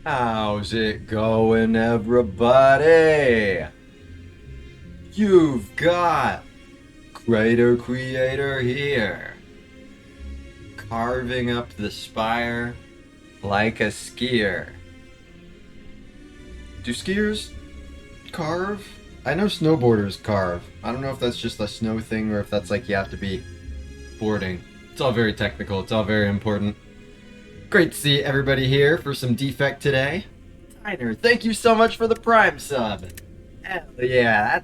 How's it going, everybody? You've got Crater Creator here, carving up the spire like a skier. Do skiers carve? I know snowboarders carve. I don't know if that's just a snow thing or if that's like you have to be boarding. It's all very technical, it's all very important. Great to see everybody here for some Defect today. Tyner, thank you so much for the Prime sub. Hell yeah,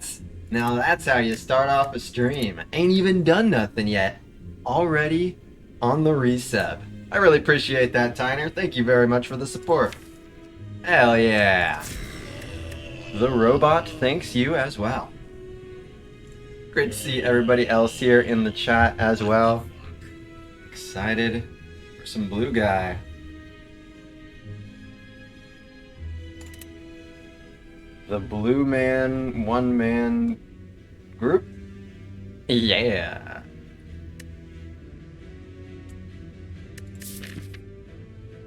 that's how you start off a stream. Ain't even done nothing yet. Already on the resub. I really appreciate that, Tyner. Thank you very much for the support. Hell yeah. The robot thanks you as well. Great to see everybody else here in the chat as well. Excited for some blue guy. The blue man, one man group? Yeah.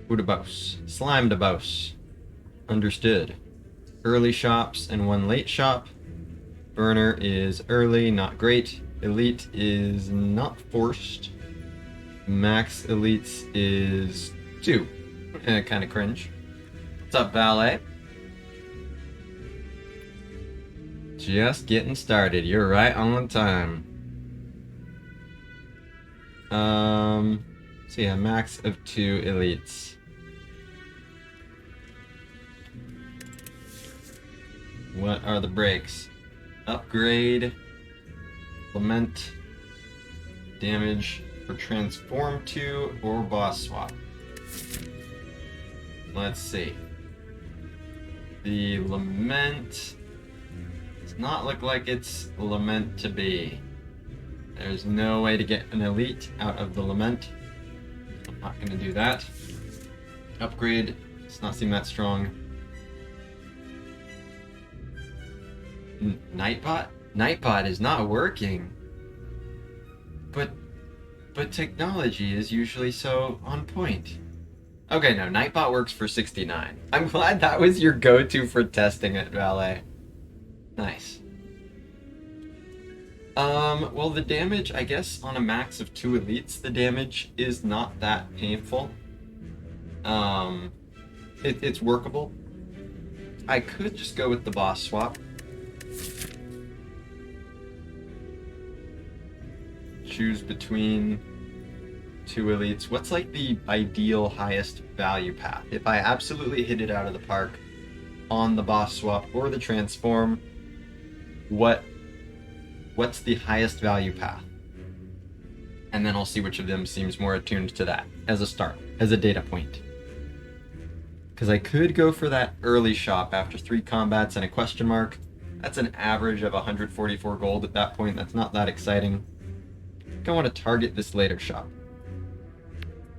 Udabos. Slime Dabos. Understood. Early shops and one late shop. Burner is early, not great. Elite is not forced. Max elites is 2. Kind of cringe. What's up, Valet? Just getting started. You're right on the time. So yeah, max of 2 elites. What are the breaks? Upgrade, lament, damage for transform 2 or boss swap. Let's see. The lament does not look like it's lament to be. There's no way to get an elite out of the lament. I'm not going to do that. Upgrade does not seem that strong. Nightbot? Nightbot is not working. But technology is usually so on point. Okay, no, Nightbot works for 69. I'm glad that was your go-to for testing it, Valet. Nice. Well, the damage, I guess, on a max of 2 elites, the damage is not that painful. It's workable. I could just go with the boss swap. Choose between 2 elites. What's like the ideal highest value path? If I absolutely hit it out of the park on the boss swap or the transform, what's the highest value path? And then I'll see which of them seems more attuned to that as a start, as a data point. Because I could go for that early shop after 3 combats and a question mark. That's an average of 144 gold at that point. That's not that exciting. I think I want to target this later shop.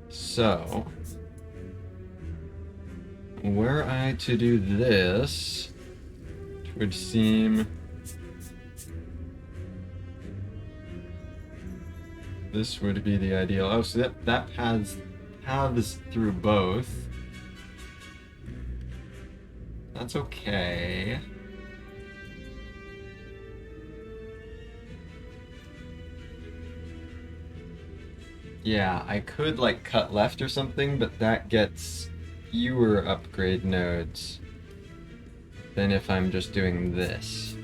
So, were I to do this, it would seem this would be the ideal. Oh, so that paths through both. That's okay. Yeah, I could like cut left or something, but that gets fewer upgrade nodes than if I'm just doing this.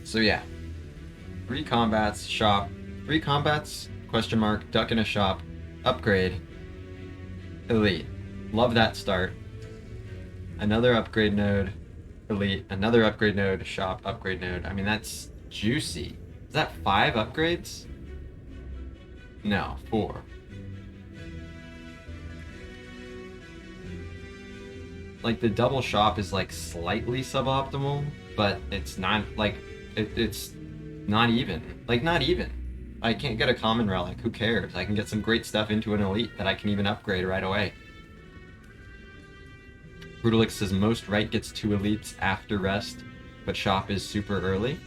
So yeah, 3 combats, shop, 3 combats, question mark, duck in a shop, upgrade, elite. Love that start. Another upgrade node, elite, another upgrade node, shop, upgrade node. I mean, that's juicy. Is that 5 upgrades? No, 4. Like, the double shop is, like, slightly suboptimal, but it's not, like, it's not even. Like, not even. I can't get a common relic, who cares? I can get some great stuff into an elite that I can even upgrade right away. Brutalix says most right gets 2 elites after rest, but shop is super early.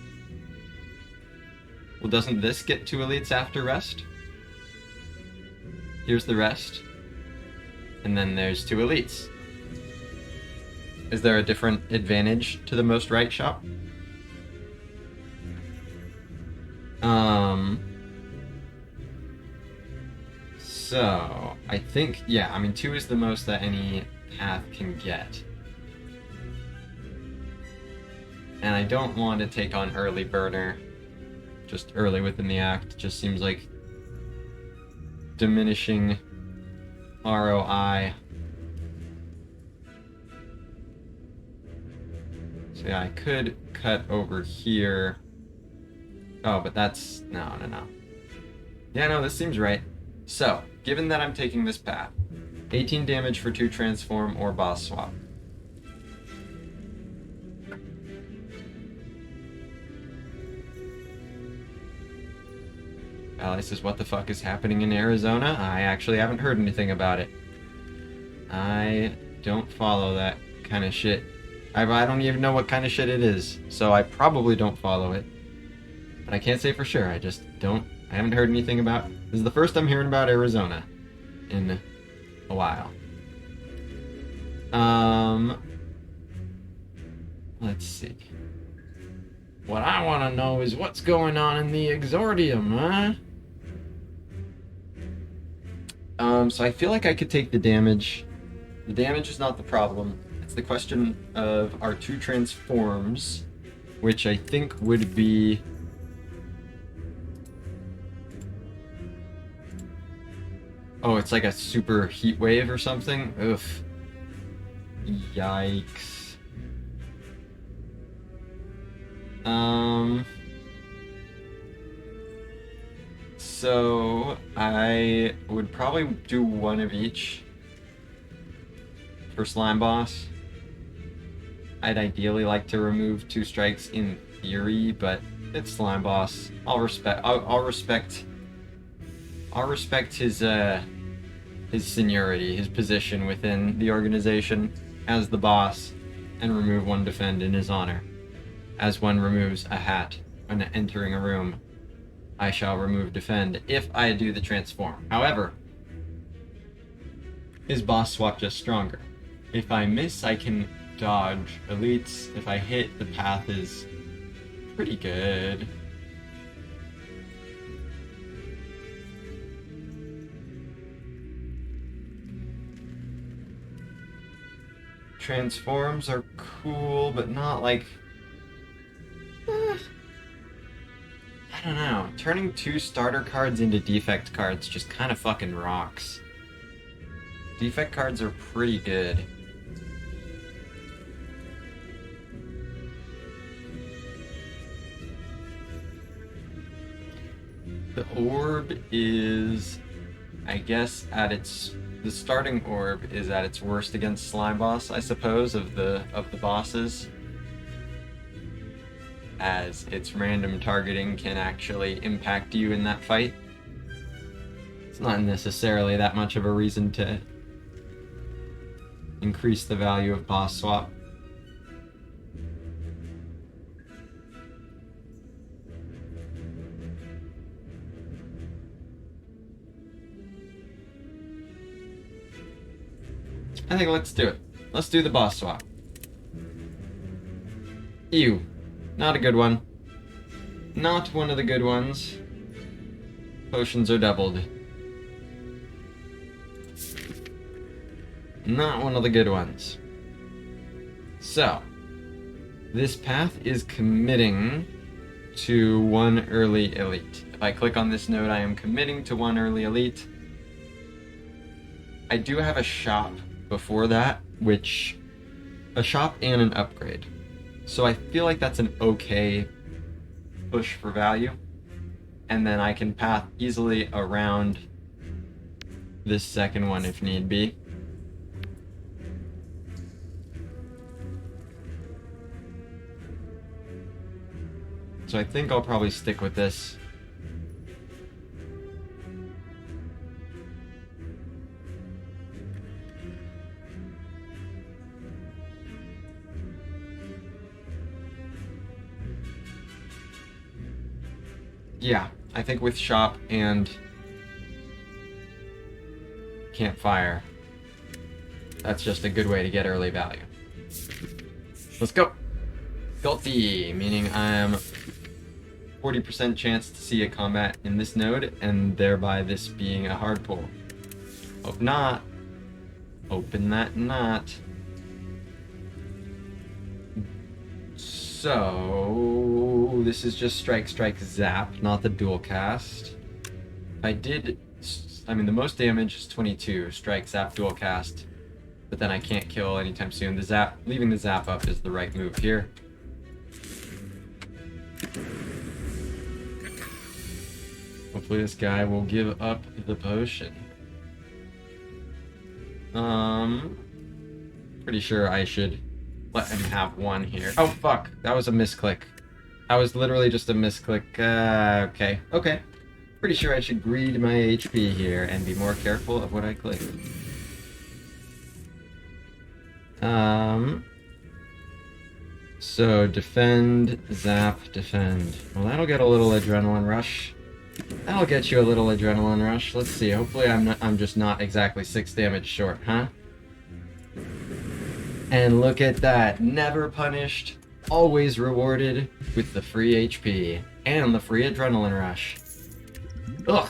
Well, doesn't this get 2 elites after rest? Here's the rest. and then there's 2 elites. Is there a different advantage to the most right shop? So, I think, yeah, I mean, 2 is the most that any path can get. And I don't want to take on early burner, just early within the act. Just seems like diminishing ROI. So yeah, I could cut over here. Oh, but that's... no. Yeah, no, this seems right. So, given that I'm taking this path, 18 damage for 2 transform or boss swap. Ally says, what the fuck is happening in Arizona? I actually haven't heard anything about it. I don't follow that kind of shit. I don't even know what kind of shit it is, so I probably don't follow it. But I can't say for sure, I just don't... I haven't heard anything about... This is the first I'm hearing about Arizona in a while. Let's see. What I want to know is what's going on in the Exordium, huh? So I feel like I could take the damage. The damage is not the problem. It's the question of our 2 transforms, which I think would be... Oh, it's like a super heat wave or something? Oof. Yikes. So I would probably do 1 of each for Slime Boss. I'd ideally like to remove 2 strikes in theory, but it's Slime Boss. I'll respect his seniority, his position within the organization as the boss, and remove 1 defend in his honor. As one removes a hat when entering a room, I shall remove defend if I do the transform. However, his boss swap just stronger. If I miss, I can dodge elites. If I hit, the path is pretty good. Transforms are cool, but not like... I don't know. Turning 2 starter cards into defect cards just kind of fucking rocks. Defect cards are pretty good. The orb is, I guess, at its... The starting orb is at its worst against Slime Boss, I suppose, of the bosses. As its random targeting can actually impact you in that fight. It's not necessarily that much of a reason to increase the value of boss swap. I think let's do it. Let's do the boss swap. Ew. Not a good one. Not one of the good ones. Potions are doubled. Not one of the good ones. So, this path is committing to 1 early elite. If I click on this node, I am committing to 1 early elite. I do have a shop before that, which... a shop and an upgrade. So I feel like that's an okay push for value. And then I can path easily around this second one if need be. So I think I'll probably stick with this. Yeah, I think with shop and campfire, That's just a good way to get early value. Let's go. Guilty, meaning I'm 40% chance to see a combat in this node, and thereby this being a hard pull. Hope not. Hoping that not. So this is just strike, strike, zap, not the dual cast. I mean, the most damage is 22, strike, zap, dual cast, but then I can't kill anytime soon. The zap, leaving the zap up is the right move here. Hopefully this guy will give up the potion. Pretty sure I should let him have one here. Oh, fuck. That was a misclick. That was literally just a misclick. Okay. Pretty sure I should greed my HP here and be more careful of what I click. So defend, zap, defend. Well, that'll get a little adrenaline rush. That'll get you a little adrenaline rush. Let's see. Hopefully I'm just not exactly 6 damage short, huh? And look at that. Never punished, always rewarded with the free HP and the free adrenaline rush. Ugh.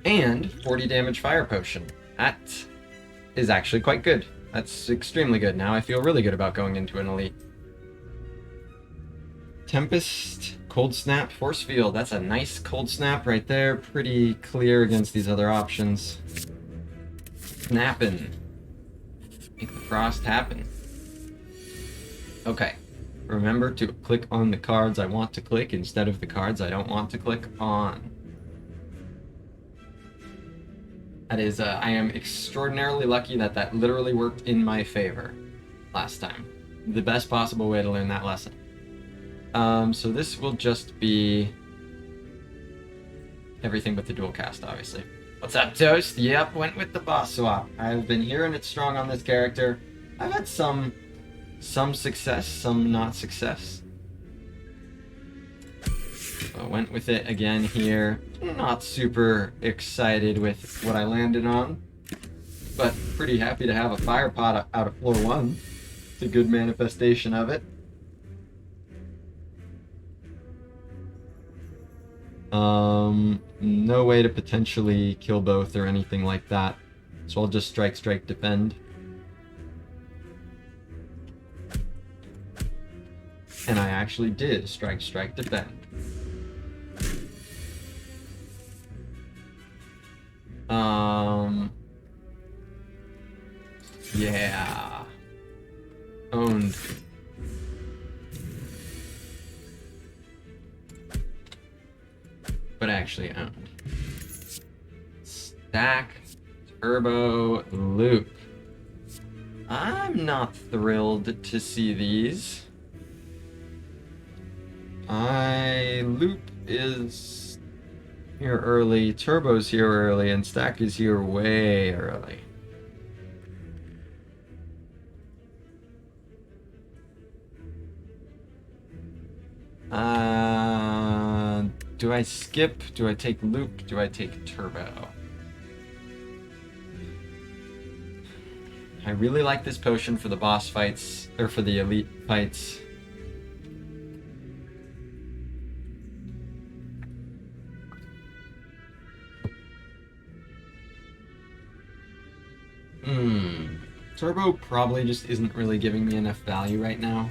And 40 damage fire potion. That is actually quite good. That's extremely good. Now I feel really good about going into an elite. Tempest, cold snap, force field. That's a nice cold snap right there. Pretty clear against these other options. Snapping. Make the frost happen. Okay. Remember to click on the cards I want to click instead of the cards I don't want to click on. That is, I am extraordinarily lucky that that literally worked in my favor last time. The best possible way to learn that lesson. So this will just be everything but the dual cast, obviously. What's up, Toast? Yep, went with the boss swap. I've been hearing it's strong on this character. I've had some success, some not success. So I went with it again here. Not super excited with what I landed on, but pretty happy to have a fire pot out of floor 1. It's a good manifestation of it. No way to potentially kill both or anything like that. So I'll just strike, strike, defend. And I actually did strike, strike, defend. Yeah. Owned. But actually owned. Stack, turbo, loop. I'm not thrilled to see these. Loop is here early, turbo's here early, and stack is here way early. Do I skip? Do I take loop? Do I take turbo? I really like this potion for the boss fights, or for the elite fights. Turbo probably just isn't really giving me enough value right now.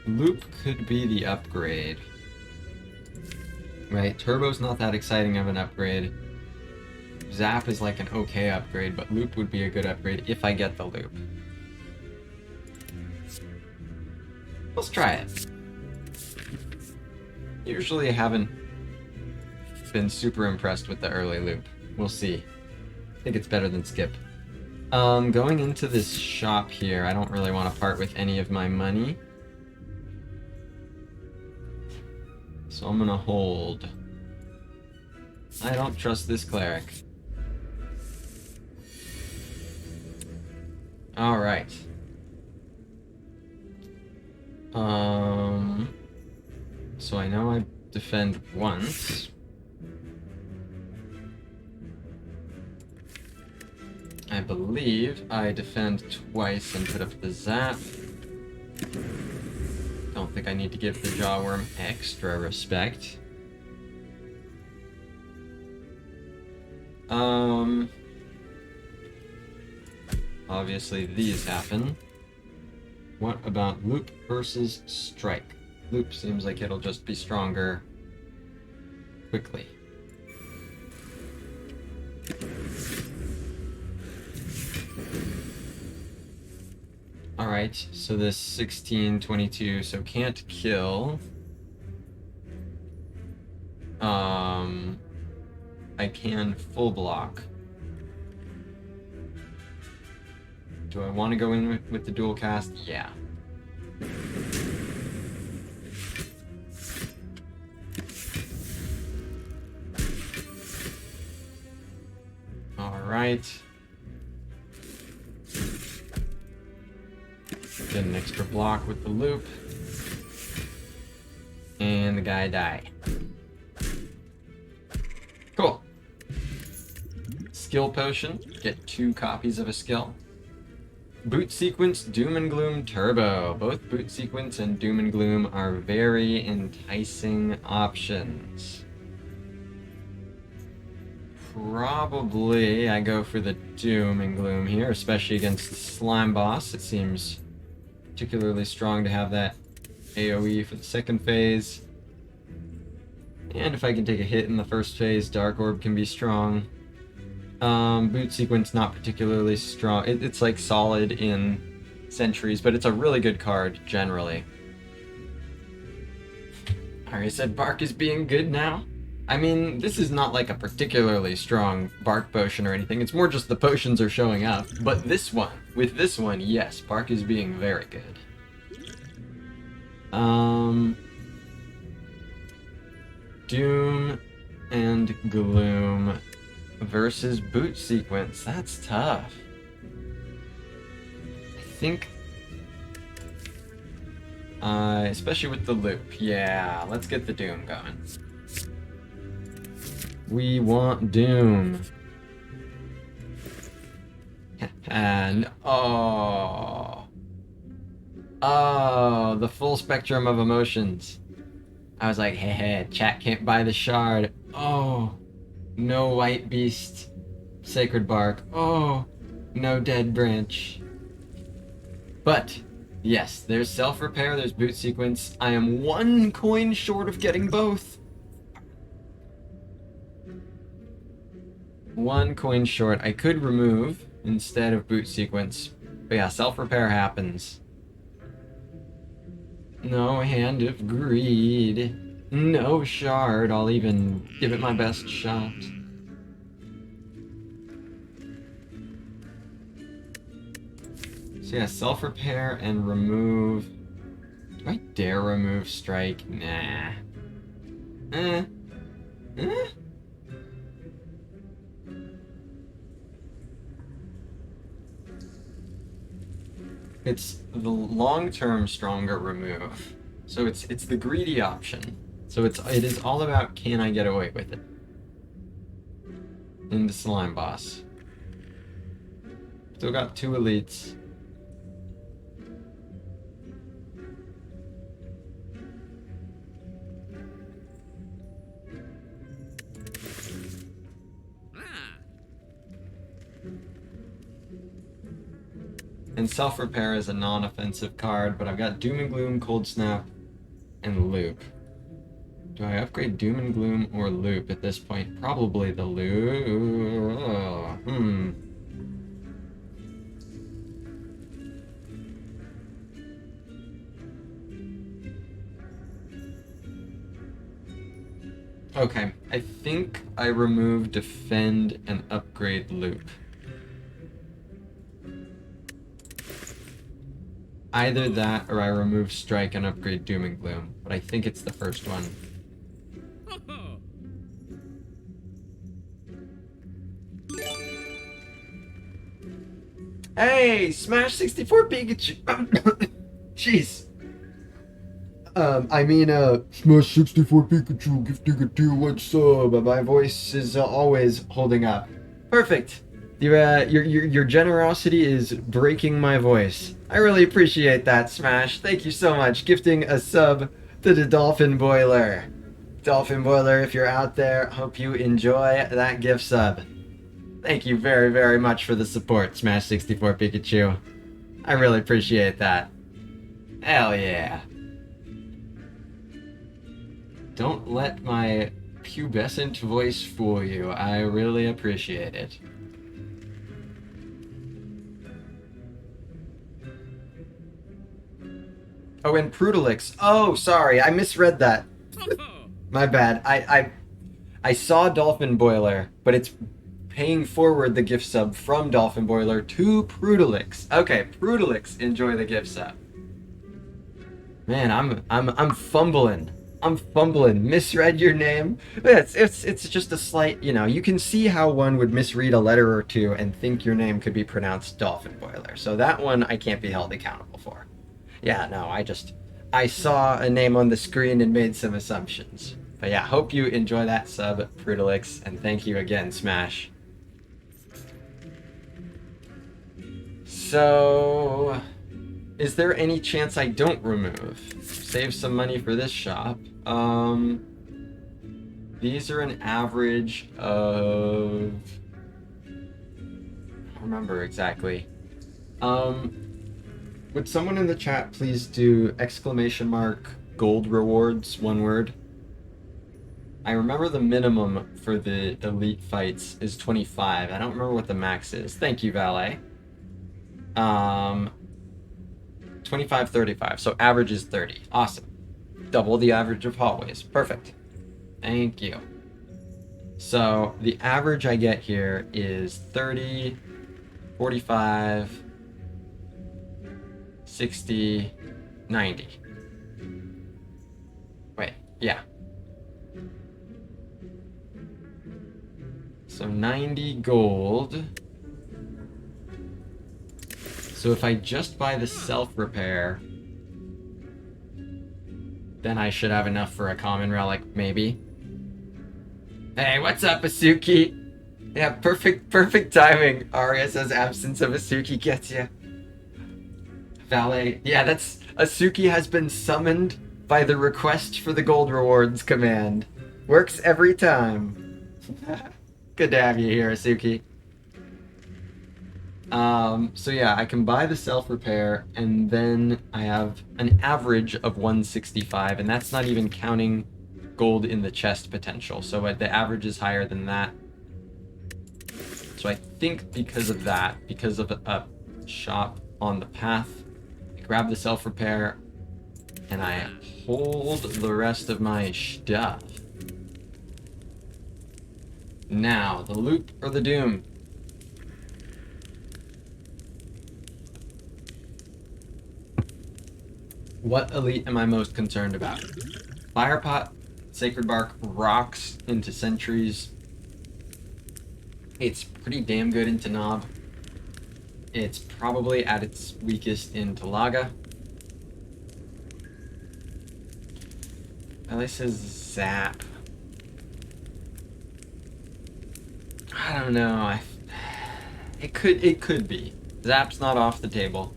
Loop could be the upgrade. Right, Turbo's not that exciting of an upgrade. Zap is like an okay upgrade, but Loop would be a good upgrade if I get the Loop. Let's try it. Usually I haven't been super impressed with the early Loop. We'll see. I think it's better than skip. Going into this shop here, I don't really want to part with any of my money. So I'm gonna hold. I don't trust this cleric. Alright. So I know I defend once. I believe I defend twice and put up the zap. Don't think I need to give the jawworm extra respect. Obviously these happen. What about loop versus strike? Loop seems like it'll just be stronger quickly. Alright, so this 16-22, so can't kill. I can full block. Do I want to go in with the dual cast? Yeah. Alright. Get an extra block with the loop. And the guy died. Cool. Skill potion. Get 2 copies of a skill. Boot sequence, Doom and Gloom Turbo. Both boot sequence and Doom and Gloom are very enticing options. Probably I go for the Doom and Gloom here, especially against the Slime Boss. It seems particularly strong to have that AoE for the second phase. And if I can take a hit in the first phase, Dark Orb can be strong. Boot sequence not particularly strong. It's like solid in Sentries, but it's a really good card generally. I already said Bark is being good now. I mean, this is not like a particularly strong Bark potion or anything. It's more just the potions are showing up. But this one, with this one, yes, Bark is being very good. Doom and Gloom versus boot sequence. That's tough. I think, especially with the loop. Yeah, let's get the Doom going. We want Doom. And oh, the full spectrum of emotions. I was like, hey, chat can't buy the shard. Oh, no white beast, sacred bark. Oh, no dead branch. But yes, there's self-repair, there's boot sequence. I am 1 coin short of getting both. 1 coin short. I could remove instead of boot sequence. But yeah, self-repair happens. No Hand of Greed. No shard. I'll even give it my best shot. So yeah, self-repair and remove. Do I dare remove strike? Nah. It's the long-term stronger remove. So it's the greedy option. So it is all about, can I get away with it? Into Slime Boss. Still got 2 elites. And Self-Repair is a non-offensive card, but I've got Doom and Gloom, Cold Snap, and Loop. Do I upgrade Doom and Gloom or Loop at this point? Probably the Loop. Okay, I think I remove Defend and upgrade Loop. Either that, or I remove Strike and upgrade Doom and Gloom. But I think it's the first one. Hey! Smash 64 Pikachu! Jeez. Smash 64 Pikachu, gifting a tier 1 sub. My voice is always holding up. Perfect. Your generosity is breaking my voice. I really appreciate that, Smash. Thank you so much. Gifting a sub to the Dolphin Boiler. Dolphin Boiler, if you're out there, hope you enjoy that gift sub. Thank you very, very much for the support, Smash64 Pikachu. I really appreciate that. Hell yeah. Don't let my pubescent voice fool you. I really appreciate it. Oh, and Prudalix. Oh, sorry, I misread that. My bad. I saw Dolphin Boiler, but it's paying forward the gift sub from Dolphin Boiler to Prudalix. Okay, Prudalix, enjoy the gift sub. Man, I'm fumbling. I'm fumbling. Misread your name. It's just a slight, you know, you can see how one would misread a letter or two and think your name could be pronounced Dolphin Boiler. So that one I can't be held accountable for. Yeah, no, I saw a name on the screen and made some assumptions. But yeah, hope you enjoy that sub, Prudalix, and thank you again, Smash. So, is there any chance I don't remove? Save some money for this shop. These are an average of... I don't remember exactly. Would someone in the chat please do ! gold rewards, one word? I remember the minimum for the elite fights is 25. I don't remember what the max is. Thank you, Valet. 25, 35. So average is 30. Awesome. Double the average of hallways. Perfect. Thank you. So the average I get here is 30, 45, 60, 90. Wait, yeah. So 90 gold. So if I just buy the self-repair, then I should have enough for a common relic, maybe. Hey, what's up, Asuki? Yeah, perfect timing. Arya says absence of Asuki gets you. Valet. Yeah, that's... Asuki has been summoned by the request for the gold rewards command. Works every time. Good to have you here, Asuki. So yeah, I can buy the self-repair, and then I have an average of 165, and that's not even counting gold in the chest potential, so the average is higher than that. So I think because of that, because of a shop on the path, I grab the self-repair, and I hold the rest of my stuff. Now, the loop or the doom? What elite am I most concerned about? Firepot, Sacred Bark rocks into Sentries. It's pretty damn good into Nob. It's probably at its weakest into Laga. Ellie says Zap. I don't know. It could be. Zap's not off the table.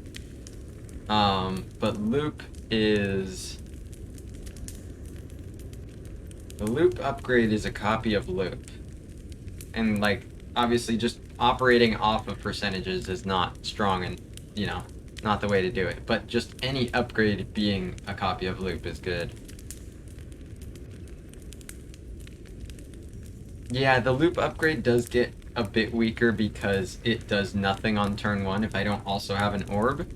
But Loop is... The Loop upgrade is a copy of Loop. And, like, obviously just operating off of percentages is not strong and, you know, not the way to do it. But just any upgrade being a copy of Loop is good. Yeah, the Loop upgrade does get a bit weaker because it does nothing on turn 1 if I don't also have an orb.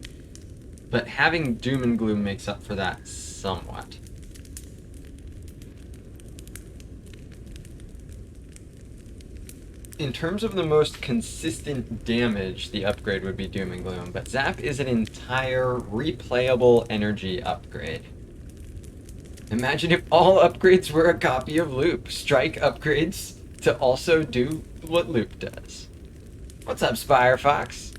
But having Doom and Gloom makes up for that somewhat. In terms of the most consistent damage, the upgrade would be Doom and Gloom, but Zap is an entire replayable energy upgrade. Imagine if all upgrades were a copy of Loop. Strike upgrades to also do what Loop does. What's up, Spirefox?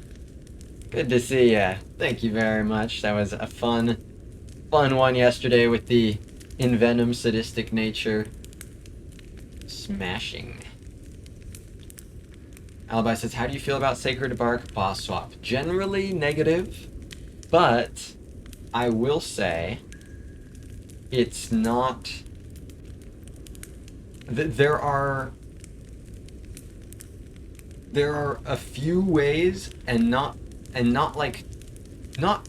Good to see ya. Thank you very much. That was a fun one yesterday with the Envenom sadistic nature. Smashing. Alibi says, how do you feel about Sacred Bark boss swap? Generally negative, but I will say it's not... There are a few ways, and not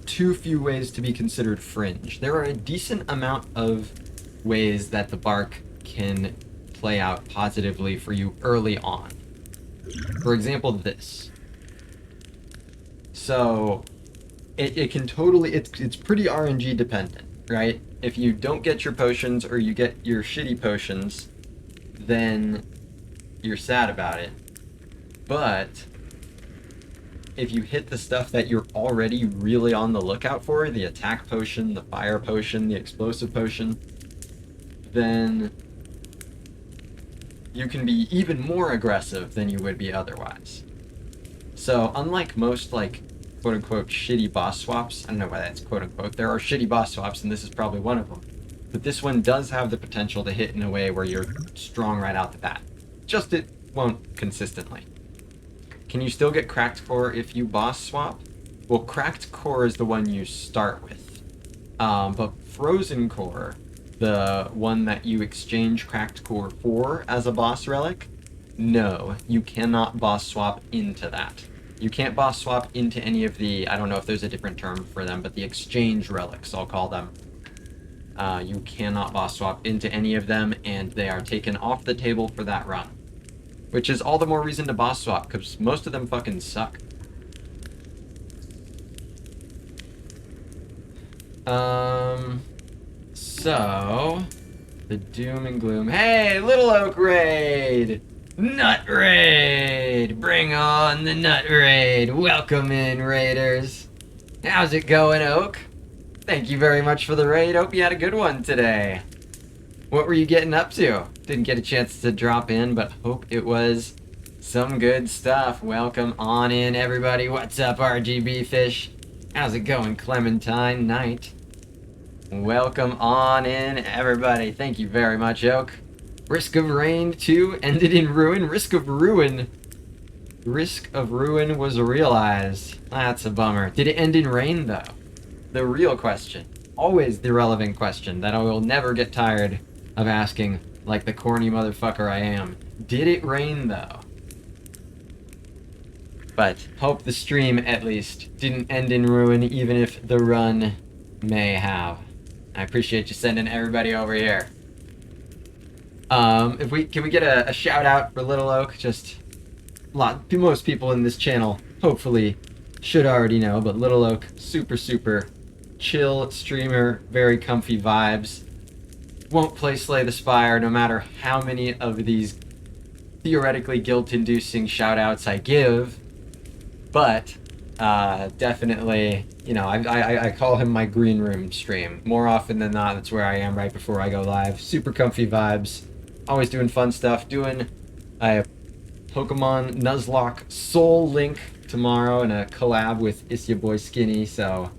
too few ways to be considered fringe. There are a decent amount of ways that the bark can play out positively for you early on. For example, this. So it can totally, it's pretty RNG dependent, right? If you don't get your potions or you get your shitty potions, then you're sad about it. But if you hit the stuff that you're already really on the lookout for, the attack potion, the fire potion, the explosive potion, then you can be even more aggressive than you would be otherwise. So unlike most, like, quote-unquote shitty boss swaps, I don't know why that's quote-unquote, there are shitty boss swaps, and this is probably one of them. But this one does have the potential to hit in a way where you're strong right out the bat. Just it won't consistently. Can you still get Cracked Core if you boss swap? Well, Cracked Core is the one you start with. But Frozen Core, the one that you exchange Cracked Core for as a boss relic, no, you cannot boss swap into that. You can't boss swap into any of the, I don't know if there's a different term for them, but the exchange relics, I'll call them. You cannot boss swap into any of them, and they are taken off the table for that run. Which is all the more reason to boss swap, because most of them fucking suck. So... the doom and gloom. Hey, Little Oak Raid! Nut Raid! Bring on the Nut Raid! Welcome in, Raiders! How's it going, Oak? Thank you very much for the raid. Hope you had a good one today. What were you getting up to? Didn't get a chance to drop in, but hope it was some good stuff. Welcome on in, everybody. What's up, RGB Fish? How's it going, Clementine Knight? Welcome on in, everybody. Thank you very much, Oak. Risk of Rain 2 ended in ruin. Risk of Ruin was realized. That's a bummer. Did it end in rain, though? The real question. Always the relevant question that I will never get tired of asking, like the corny motherfucker I am. Did it rain, though? But hope the stream, at least, didn't end in ruin, even if the run may have. I appreciate you sending everybody over here. Can we get a shout out for Little Oak? Just most people in this channel hopefully should already know, but Little Oak, super chill streamer, very comfy vibes. Won't play Slay the Spire no matter how many of these theoretically guilt-inducing shout-outs I give, but definitely, you know, I call him my green room stream. More often than not, that's where I am right before I go live. Super comfy vibes, always doing fun stuff, doing a Pokemon Nuzlocke Soul Link tomorrow and a collab with Isya Boy Skinny, so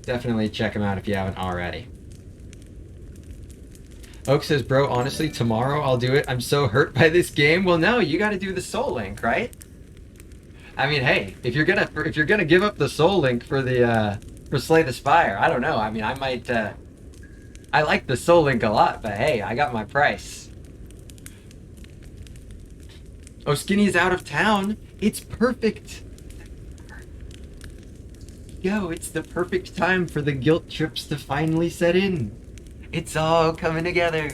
definitely check him out if you haven't already. Oak says, bro, honestly, tomorrow I'll do it. I'm so hurt by this game. Well, no, you gotta do the Soul Link, right? I mean, hey, if you're gonna give up the Soul Link for the for Slay the Spire, I don't know. I mean, I might I like the Soul Link a lot, but hey, I got my price. Oh, Skinny's out of town. It's perfect. Yo, it's the perfect time for the guilt trips to finally set in. It's all coming together.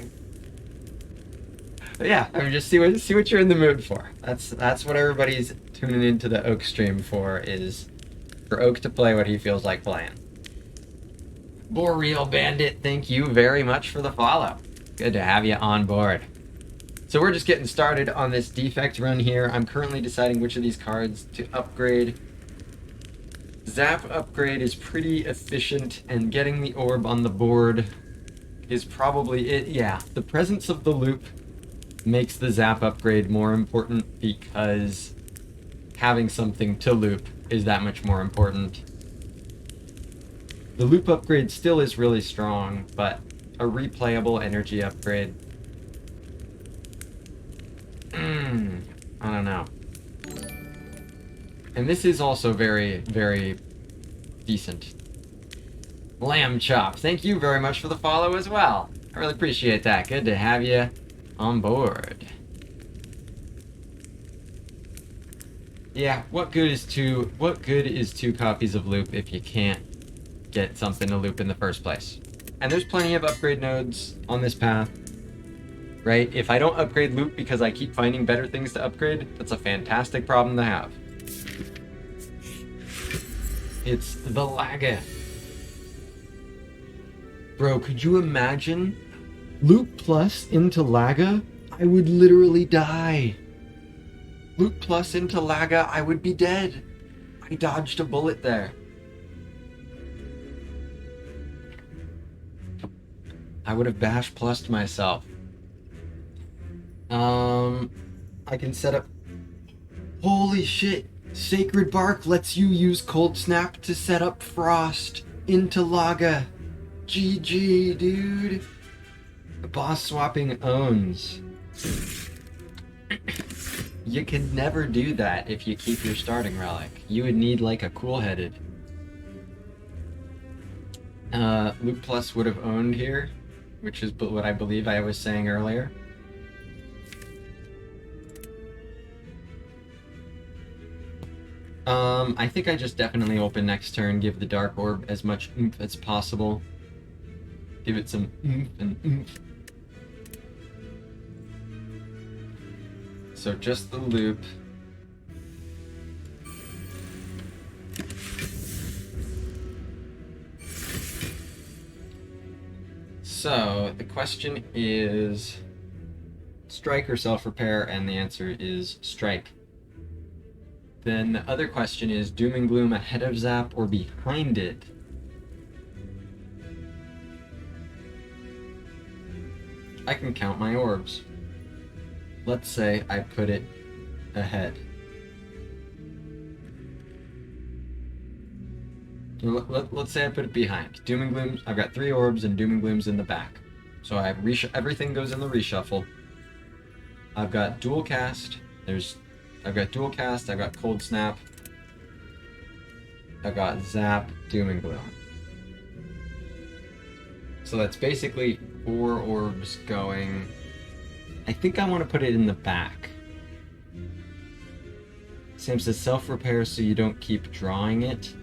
But yeah, I mean, just see what you're in the mood for. That's what everybody's tuning into the Oak stream for, is for Oak to play what he feels like playing. Boreal Bandit, thank you very much for the follow. Good to have you on board. So we're just getting started on this Defect run here. I'm currently deciding which of these cards to upgrade. Zap upgrade is pretty efficient, and getting the orb on the board is probably it. Yeah, the presence of the loop makes the Zap upgrade more important because having something to loop is that much more important. The loop upgrade still is really strong, but a replayable energy upgrade, I don't know. And this is also very, very decent. Lamb Chop, thank you very much for the follow as well. I really appreciate that. Good to have you on board. Yeah, what good is two copies of loop if you can't get something to loop in the first place? And there's plenty of upgrade nodes on this path, right? If I don't upgrade loop because I keep finding better things to upgrade, that's a fantastic problem to have. It's the lagger. Bro, could you imagine? Loop plus into Laga? I would literally die. Loop plus into Laga, I would be dead. I dodged a bullet there. I would have bash plussed myself. I can set up... Holy shit! Sacred Bark lets you use Cold Snap to set up Frost into Laga. GG, dude. Boss swapping owns. You could never do that if you keep your starting relic. You would need like a cool-headed. Luke Plus would have owned here, which is what I believe I was saying earlier. I think I just definitely open next turn, give the Dark Orb as much oomph as possible. Give it some oomph and oomph. So just the loop. So the question is strike or self-repair, and the answer is strike. Then the other question is Doom and Gloom ahead of Zap or behind it? I can count my orbs. Let's say I put it ahead. Let's say I put it behind. Doom and Gloom, I've got 3 orbs and Doom and Gloom's in the back. So I have everything goes in the reshuffle. I've got dual cast. I've got dual cast, I've got Cold Snap. I've got Zap, Doom and Gloom. So that's basically 4 orbs going. I think I want to put it in the back. Sam says self-repair so you don't keep drawing it.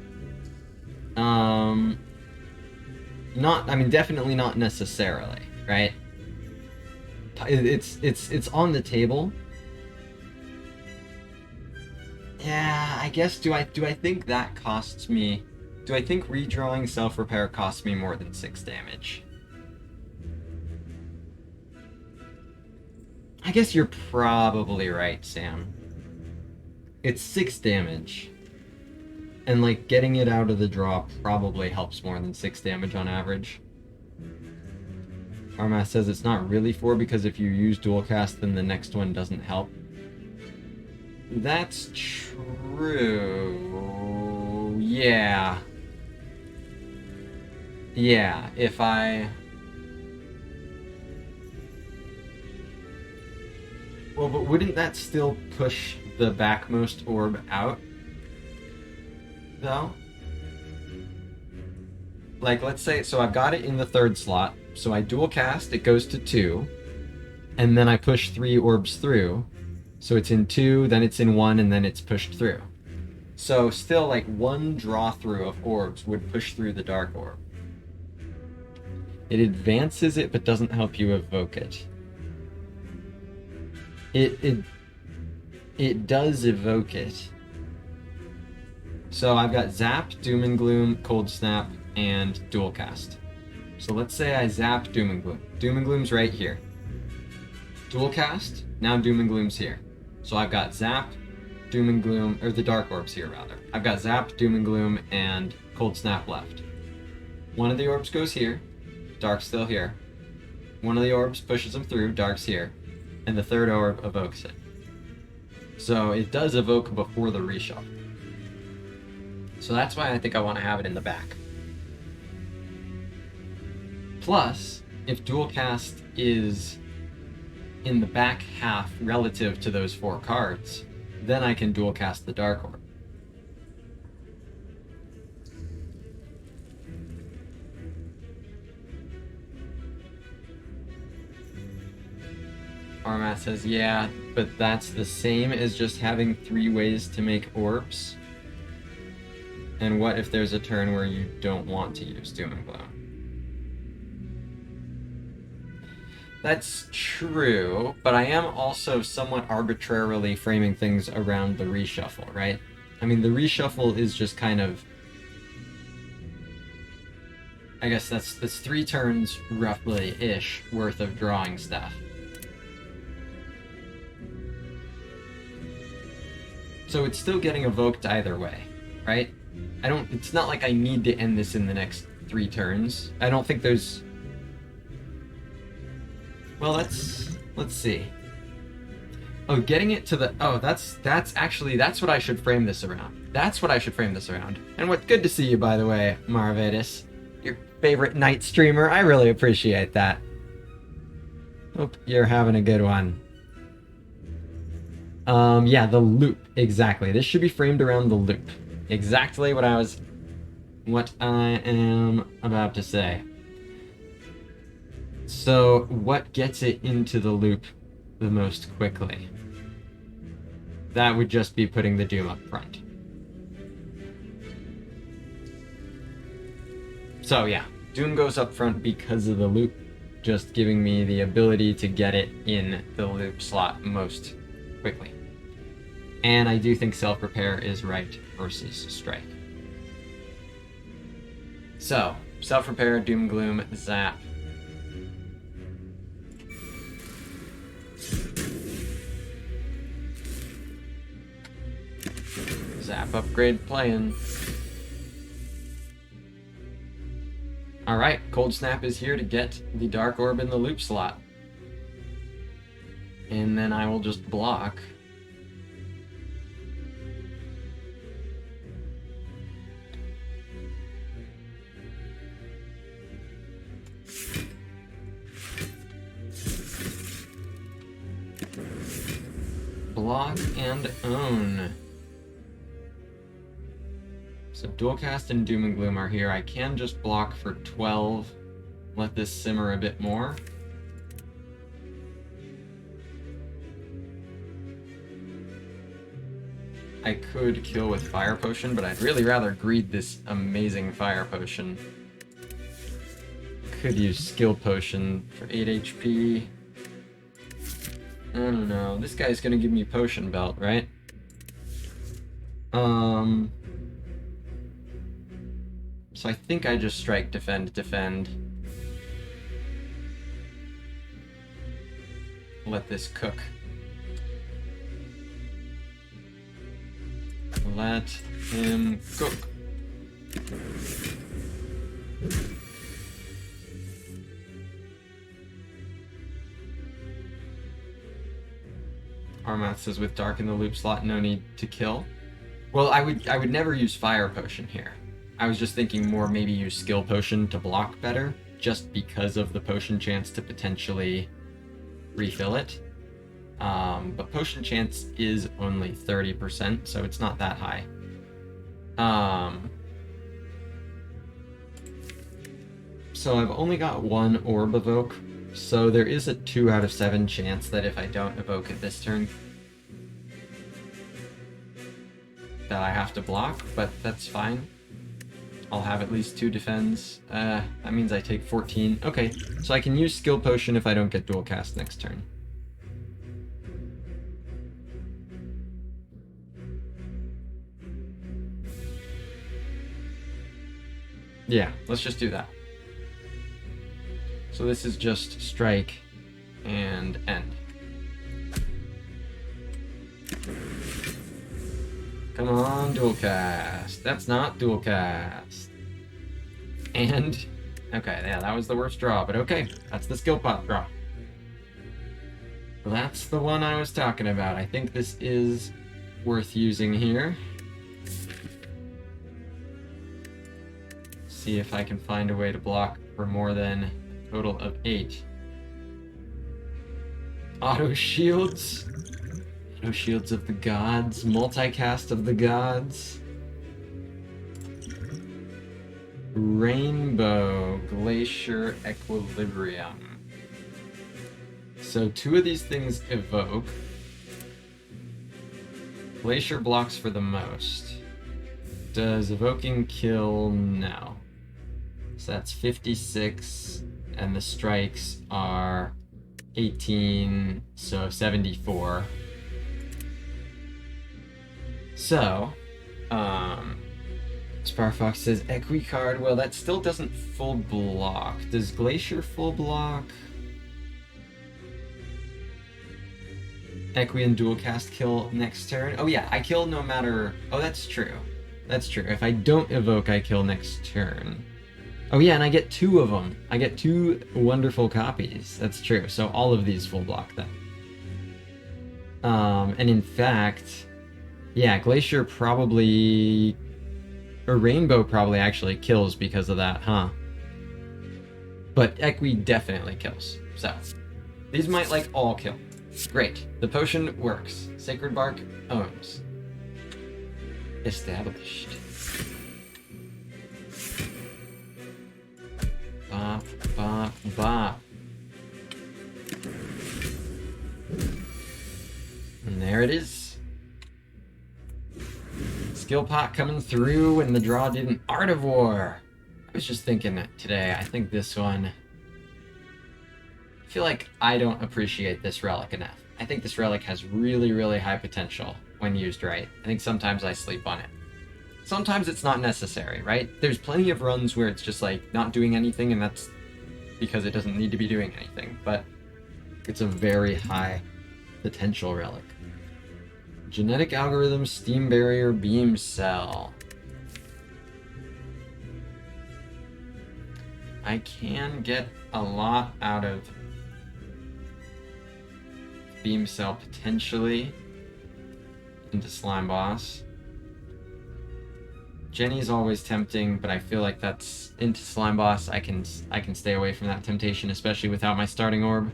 Definitely not necessarily, right? It's on the table. Yeah, I guess do I think that costs me? Do I think redrawing self-repair costs me more than 6 damage? I guess you're probably right, Sam. It's 6 damage. And like getting it out of the draw probably helps more than 6 damage on average. Armas says it's not really 4 because if you use dual cast then the next one doesn't help. That's true. Yeah. Yeah, if I... Well, but wouldn't that still push the backmost orb out? Though? Like, let's say, so I've got it in the 3rd slot, so I dual cast, it goes to 2, and then I push 3 orbs through, so it's in 2, then it's in 1, and then it's pushed through. So still, like, 1 draw through of orbs would push through the Dark Orb. It advances it, but doesn't help you evoke it. It does evoke it. So I've got Zap, Doom and Gloom, Cold Snap, and Dual Cast. So let's say I zap Doom and Gloom. Doom and Gloom's right here. Dual Cast, now Doom and Gloom's here. So I've got Zap, Doom and Gloom, or the Dark Orb's here rather. I've got Zap, Doom and Gloom, and Cold Snap left. One of the orbs goes here, Dark's still here. One of the orbs pushes them through, Dark's here. And the 3rd orb evokes it. So it does evoke before the reshuffle. So that's why I think I want to have it in the back. Plus, if dual cast is in the back half relative to those 4 cards, then I can dual cast the Dark Orb. Armat says, yeah, but that's the same as just having 3 ways to make orbs. And what if there's a turn where you don't want to use Doom and Gloom? That's true, but I am also somewhat arbitrarily framing things around the reshuffle, right? I mean, the reshuffle is just kind of... I guess that's 3 turns, roughly-ish, worth of drawing stuff. So it's still getting evoked either way, right? It's not like I need to end this in the next 3 turns. I don't think there's... Well, let's see. Oh, getting it to the... Oh, that's what I should frame this around. That's what I should frame this around. And good to see you, by the way, Marvedis. Your favorite night streamer. I really appreciate that. Hope you're having a good one. Yeah, the loop. Exactly. This should be framed around the loop. Exactly what I am about to say. So, what gets it into the loop the most quickly? That would just be putting the Doom up front. So yeah, Doom goes up front because of the loop, just giving me the ability to get it in the loop slot most quickly. And I do think self-repair is right versus strike. So, self-repair, Doom Gloom, zap. Zap upgrade playing. Alright, Cold Snap is here to get the Dark Orb in the loop slot. And then I will just block. Block and own. So Dualcast and Doom and Gloom are here. I can just block for 12. Let this simmer a bit more. I could kill with Fire Potion, but I'd really rather greed this amazing Fire Potion. Could use Skill Potion for 8 HP. I don't know. This guy's gonna give me Potion Belt, right? So I think I just strike, defend, defend. Let this cook. Let him cook. Armath says with Dark in the loop slot, no need to kill. Well, I would never use Fire Potion here. I was just thinking more maybe use Skill Potion to block better, just because of the potion chance to potentially refill it. But potion chance is only 30%, so it's not that high. So I've only got 1 Orb Evoke, so there is a 2 out of 7 chance that if I don't evoke it this turn, that I have to block, but that's fine. I'll have at least 2 defends. That means I take 14. Okay, so I can use Skill Potion if I don't get Dual Cast next turn. Yeah, let's just do that. So this is just strike and end. Come on, Dual Cast. That's not Dual Cast. And, okay, yeah, that was the worst draw, but okay, that's the skill pot draw. That's the one I was talking about. I think this is worth using here. See if I can find a way to block for more than a total of 8. Auto shields. Auto shields of the gods. Multicast of the gods. Rainbow Glacier Equilibrium. So 2 of these things evoke. Glacier blocks for the most. Does evoking kill? No. So that's 56, and the strikes are 18, so 74. So, Sparfox says Equicard. Well, that still doesn't full block. Does Glacier full block? Equi and dual cast kill next turn. Oh yeah, I kill no matter. Oh, that's true. That's true. If I don't evoke, I kill next turn. Oh yeah, and I get 2 of them. I get 2 wonderful copies. That's true. So all of these full block then. And in fact, yeah, Glacier probably, or Rainbow probably actually kills because of that, huh? But Equi definitely kills. So these might like all kill. Great. The potion works. Sacred Bark owns. Established. Bop, bop, bop. And there it is. Skill pot coming through, and the draw did an Art of War. I was just thinking that today, I think this one... I feel like I don't appreciate this relic enough. I think this relic has really, really high potential when used right. I think sometimes I sleep on it. Sometimes it's not necessary, right? There's plenty of runs where it's just like not doing anything, and that's because it doesn't need to be doing anything, but it's a very high potential relic. Genetic Algorithm, Steam Barrier, Beam Cell. I can get a lot out of Beam Cell potentially into Slime Boss. Jenny's always tempting, but I feel like that's into Slime Boss. I can stay away from that temptation, especially without my starting orb.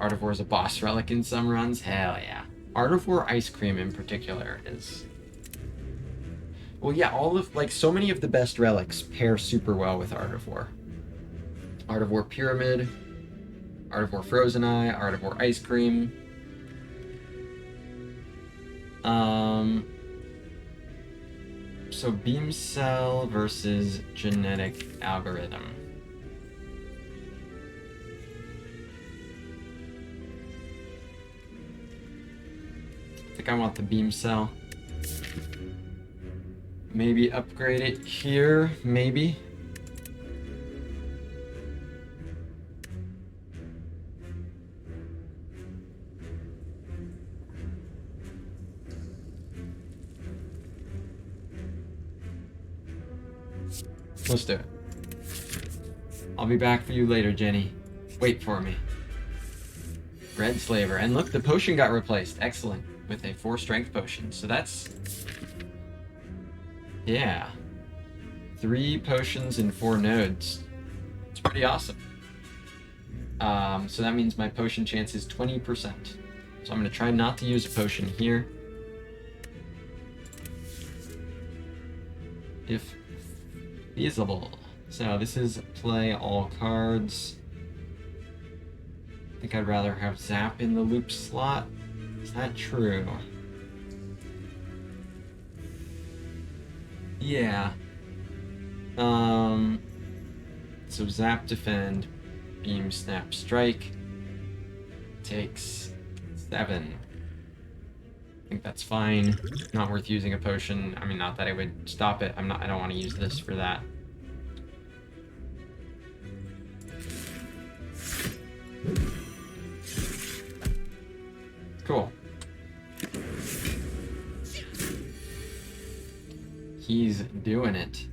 Art of War is a boss relic in some runs. Hell yeah. Art of War Ice Cream in particular is... Well, yeah, all of, like, so many of the best relics pair super well with Art of War. Art of War Pyramid, Art of War Frozen Eye, Art of War Ice Cream. So Beam Cell versus Genetic Algorithm. I think I want the Beam Cell. Maybe upgrade it here, maybe. Let's do it. I'll be back for you later, Jenny. Wait for me. Red Slaver. And look, the potion got replaced. Excellent. With a 4 strength potion. So that's... yeah. 3 potions and 4 nodes. It's pretty awesome. So that means my potion chance is 20%. So I'm going to try not to use a potion here. If feasible. So this is play all cards. I think I'd rather have Zap in the loop slot. Is that true? Yeah. So Zap, Defend, Beam, Snap, Strike takes 7. I think that's fine. Not worth using a potion. I mean, not that I would stop it. I don't want to use this for that. Cool. He's doing it.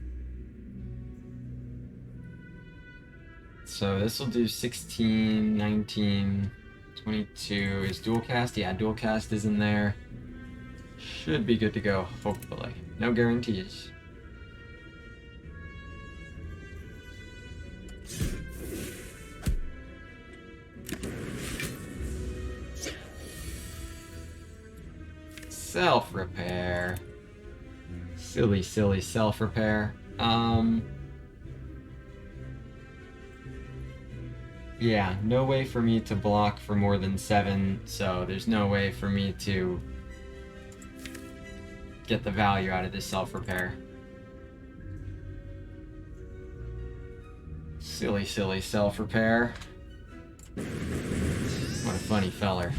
So this will do 16, 19, 22. Is dual cast? Yeah, dual cast is in there. Should be good to go, hopefully. No guarantees. Self-repair. Silly, silly self-repair. Yeah, no way for me to block for more than 7, so there's no way for me to get the value out of this self-repair. Silly, silly self-repair. What a funny feller.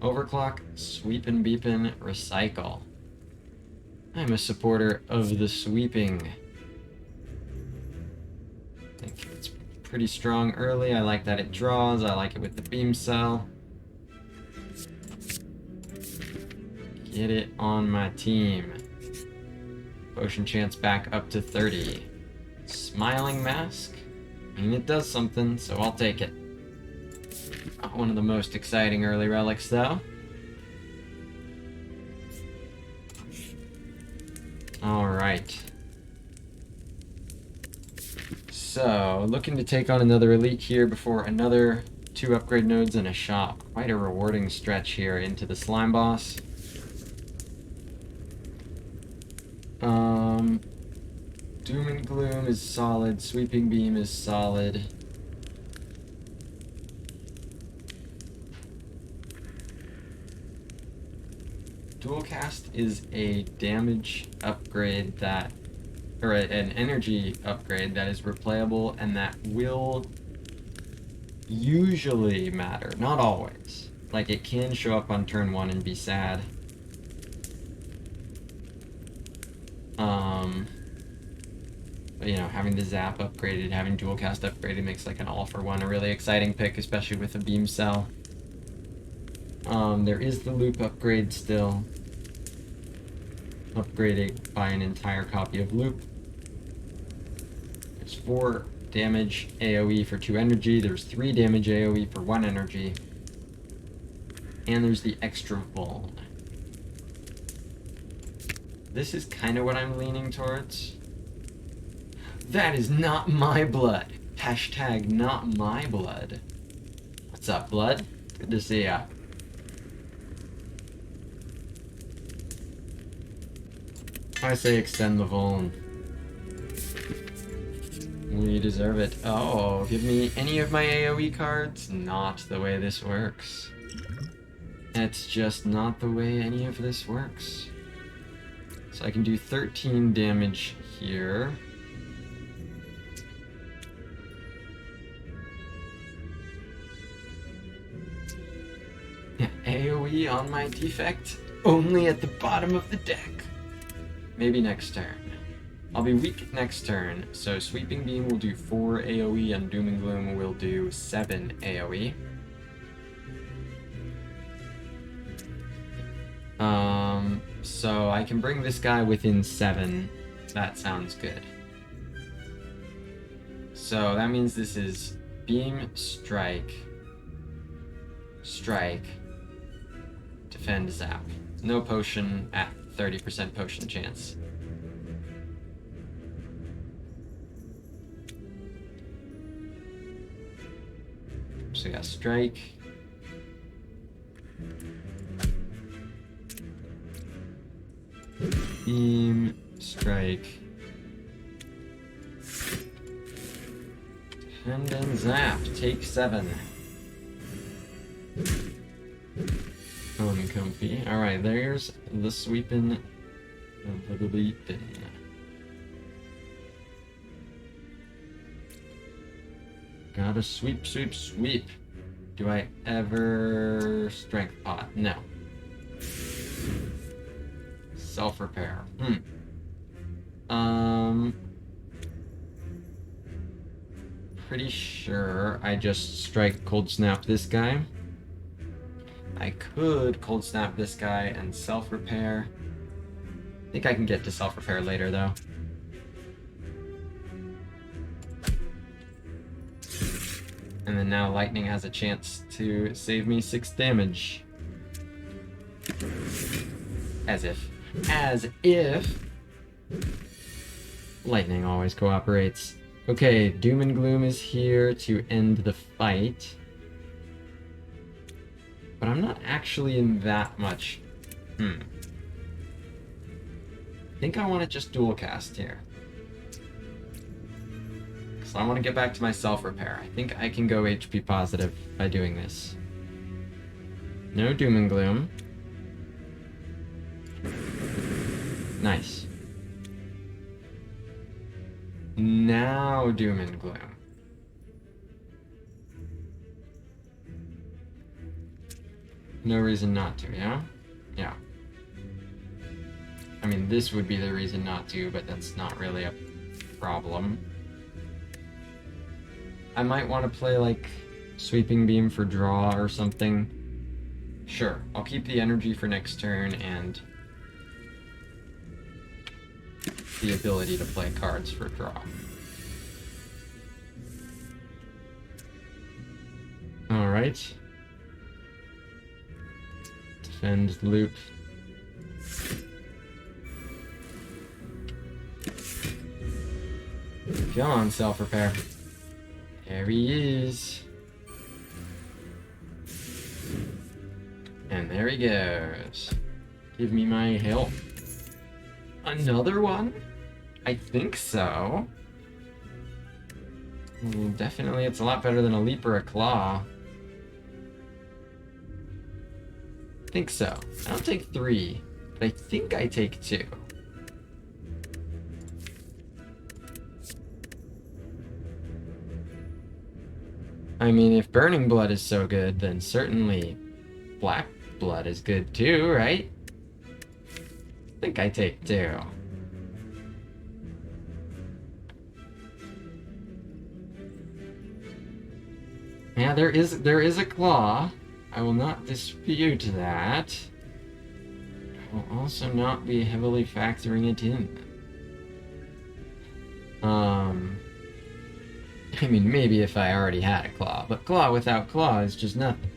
Overclock, sweepin' beepin', recycle. I'm a supporter of the sweeping. I think it's pretty strong early. I like that it draws. I like it with the beam cell. Get it on my team. Potion chance back up to 30. Smiling mask? I mean, it does something, so I'll take it. Not one of the most exciting early relics, though. Alright. So, looking to take on another elite here before another 2 upgrade nodes and a shop. Quite a rewarding stretch here into the slime boss. Doom and Gloom is solid. Sweeping Beam is solid. Dual Cast is a damage upgrade that, or an energy upgrade that is replayable and that will usually matter, not always. Like, it can show up on turn 1 and be sad. But, you know, having the Zap upgraded, having Dual Cast upgraded makes like an all-for-one a really exciting pick, especially with a beam cell. There is the loop upgrade still. Upgraded by an entire copy of loop. There's 4 damage AoE for 2 energy. There's 3 damage AoE for 1 energy. And there's the extra Vuln. This is kind of what I'm leaning towards. That is not my blood. Hashtag not my blood. What's up, blood? Good to see ya. I say extend the Vuln. You deserve it. Oh, give me any of my AoE cards? Not the way this works. It's just not the way any of this works. So I can do 13 damage here. AoE on my Defect? Only at the bottom of the deck. Maybe next turn. I'll be weak next turn, so Sweeping Beam will do 4 AoE and Doom and Gloom will do 7 AoE. So I can bring this guy within 7. That sounds good. So that means this is Beam, Strike, Strike, Defend, Zap. No potion at 30% potion chance. So we got Strike. Beam, Strike. And then Zap. Take 7. Uncomfy. Alright, there's the sweeping of the beeping. Gotta sweep, sweep, sweep. Do I ever strength pot? No. Self-repair. Pretty sure I just strike cold snap this guy. I could cold snap this guy and self-repair. I think I can get to self-repair later though. And then now lightning has a chance to save me 6 damage. As if lightning always cooperates. Okay, Doom and Gloom is here to end the fight. But I'm not actually in that much. I think I want to just dual cast here. So I want to get back to my self-repair. I think I can go HP positive by doing this. No doom and gloom. Nice. Now doom and gloom. No reason not to, yeah? Yeah. I mean, this would be the reason not to, but that's not really a problem. I might want to play, like, Sweeping Beam for draw or something. Sure, I'll keep the energy for next turn and the ability to play cards for draw. Alright. Defend loop. Come on, self-repair. There he is. And there he goes. Give me my help. Another one? I think so. Definitely, it's a lot better than a leap or a claw. I think so. I don't take 3, but I think I take 2. I mean, if Burning Blood is so good, then certainly Black Blood is good too, right? I think I take 2. Yeah, there is a claw. I will not dispute that. I will also not be heavily factoring it in. I mean, maybe if I already had a claw, but claw without claw is just nothing.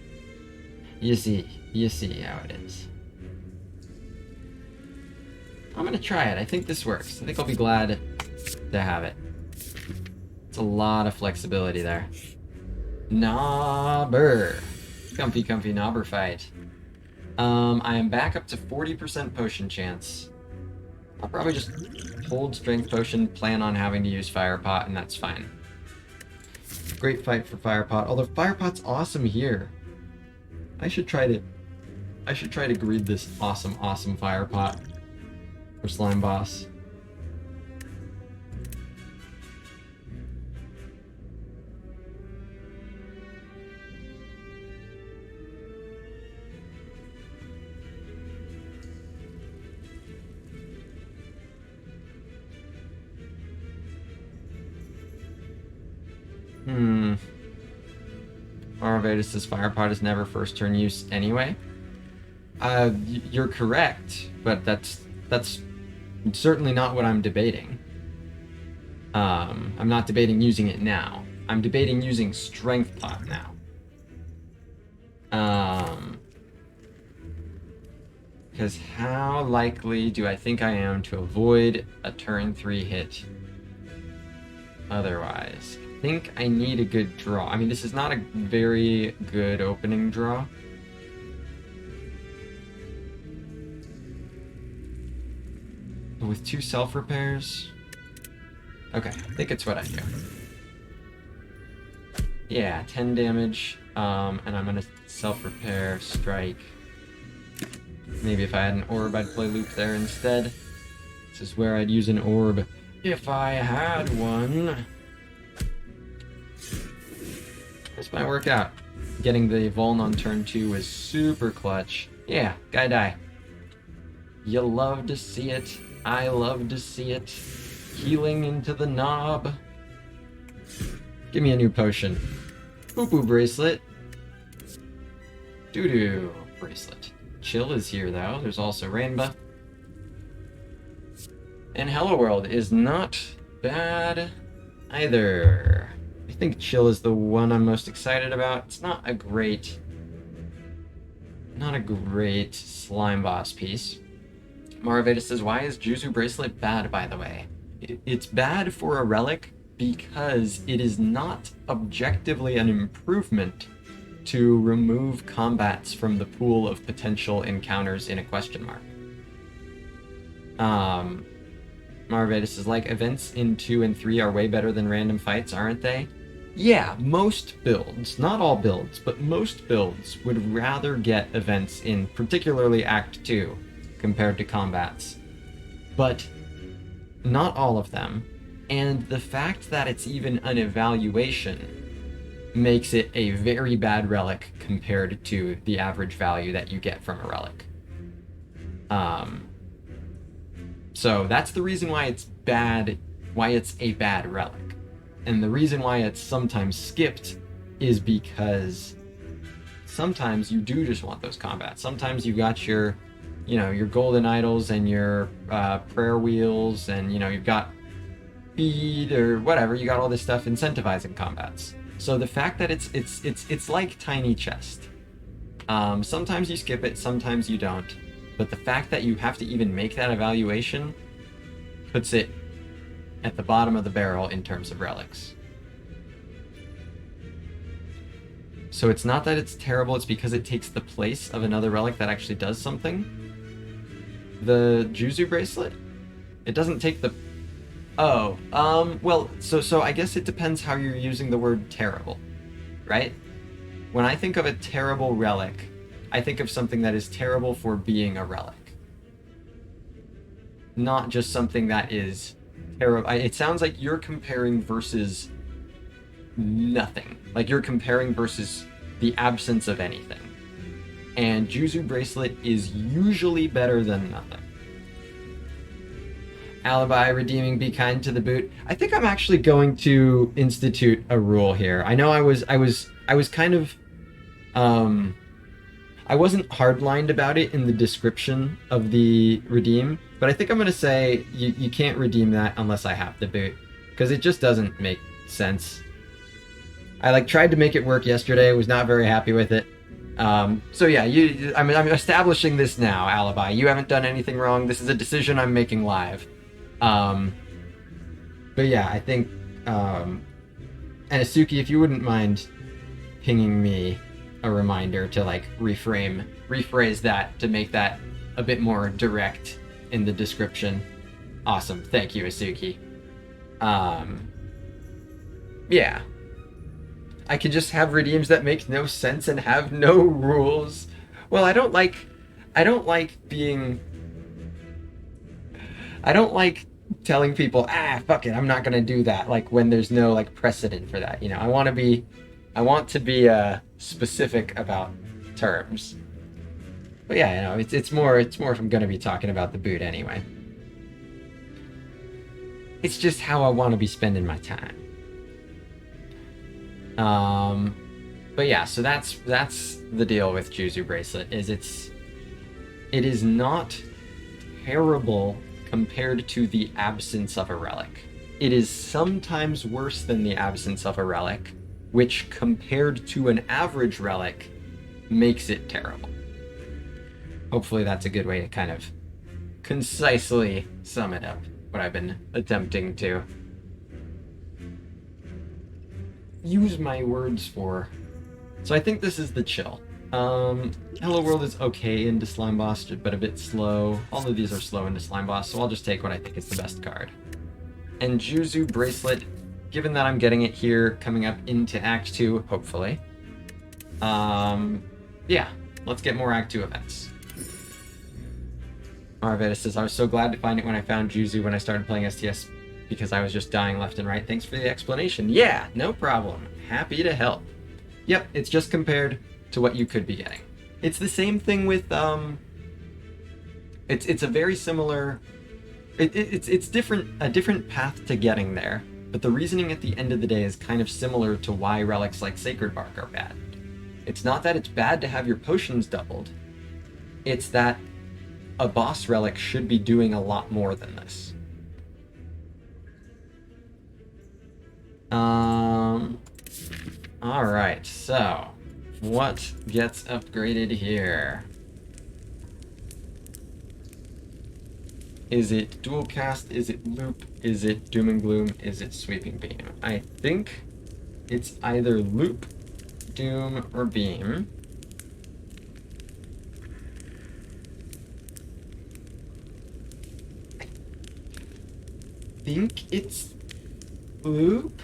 You see how it is. I'm gonna try it. I think this works. I think I'll be glad to have it. It's a lot of flexibility there. Knobber. Comfy knobber fight. I am back up to 40% potion chance. I'll probably just hold strength potion, plan on having to use fire pot, and that's fine. Great fight for fire pot, although fire pot's awesome here. I should try to greed this awesome fire pot for slime boss. Marvatus' fire pot is never first turn use anyway. You're correct, but that's certainly not what I'm debating. I'm not debating using it now. I'm debating using strength pot now. Because how likely do I think I am to avoid a turn 3 hit otherwise? I think I need a good draw. I mean, this is not a very good opening draw. With 2 self-repairs? Okay, I think it's what I do. Yeah, 10 damage, and I'm gonna self-repair, strike. Maybe if I had an orb, I'd play loop there instead. This is where I'd use an orb if I had one. This might work out. Getting the Vuln on turn 2 was super clutch. Yeah, guy die. You love to see it. I love to see it. Healing into the knob. Give me a new potion. Poo-poo bracelet. Doo-doo bracelet. Chill is here though. There's also Rainbow. And Hello World is not bad either. I think Chill is the one I'm most excited about. It's not a great slime boss piece. Maraveda says, why is Juzu Bracelet bad, by the way? It's bad for a relic because it is not objectively an improvement to remove combats from the pool of potential encounters in a question mark. Marvetus is like, events in 2 and 3 are way better than random fights, aren't they? Yeah, most builds, not all builds, but most builds would rather get events in particularly Act 2 compared to combats. But not all of them. And the fact that it's even an evaluation makes it a very bad relic compared to the average value that you get from a relic. So that's the reason why it's bad, why it's a bad relic. And the reason why it's sometimes skipped is because sometimes you do just want those combats. Sometimes you've got your, your golden idols and your prayer wheels, and you've got feed or whatever. You got all this stuff incentivizing combats. So the fact that it's like tiny chest. Sometimes you skip it, sometimes you don't. But the fact that you have to even make that evaluation puts it at the bottom of the barrel in terms of relics. So it's not that it's terrible, it's because it takes the place of another relic that actually does something. The Juzu bracelet? It doesn't take the... Oh, well, so I guess it depends how you're using the word terrible, right? When I think of a terrible relic, I think of something that is terrible for being a relic. Not just something that is terrible. It sounds like you're comparing versus nothing. Like you're comparing versus the absence of anything. And Juzu Bracelet is usually better than nothing. Alibi, redeeming, be kind to the boot. I think I'm actually going to institute a rule here. I know I was kind of, I wasn't hardlined about it in the description of the redeem, but I think I'm going to say you can't redeem that unless I have the boot, because it just doesn't make sense. I tried to make it work yesterday, was not very happy with it. So yeah, I'm establishing this now, Alibi. You haven't done anything wrong. This is a decision I'm making live. But yeah, I think, and Asuki, if you wouldn't mind pinging me a reminder to rephrase that to make that a bit more direct in the description. Awesome. Thank you, Asuki. Yeah. I could just have redeems that make no sense and have no rules. Well, I don't like telling people, fuck it, I'm not gonna do that, when there's no precedent for that. I want to be specific about terms. But yeah, it's more if I'm gonna be talking about the boot anyway. It's just how I want to be spending my time. But yeah, so that's the deal with Juzu Bracelet, is it is not terrible compared to the absence of a relic. It is sometimes worse than the absence of a relic, which compared to an average relic makes it terrible. Hopefully that's a good way to kind of concisely sum it up, what I've been attempting to use my words for. So I think this is the chill. Hello World is okay into Slime Boss, but a bit slow. All of these are slow into Slime Boss, so I'll just take what I think is the best card. And Juzu Bracelet, given that I'm getting it here, coming up into Act 2, hopefully. Yeah, let's get more Act 2 events. Marvetta says, I was so glad to find it when I found Juzu when I started playing STS because I was just dying left and right. Thanks for the explanation. Yeah, no problem. Happy to help. Yep, it's just compared to what you could be getting. It's the same thing with, it's a very similar, it's different, a different path to getting there, but the reasoning at the end of the day is kind of similar to why relics like Sacred Bark are bad. It's not that it's bad to have your potions doubled, it's that a boss relic should be doing a lot more than this. Alright, so what gets upgraded here? Is it dual cast? Is it loop? Is it doom and gloom? Is it sweeping beam? I think it's either loop, doom, or beam. think it's loop.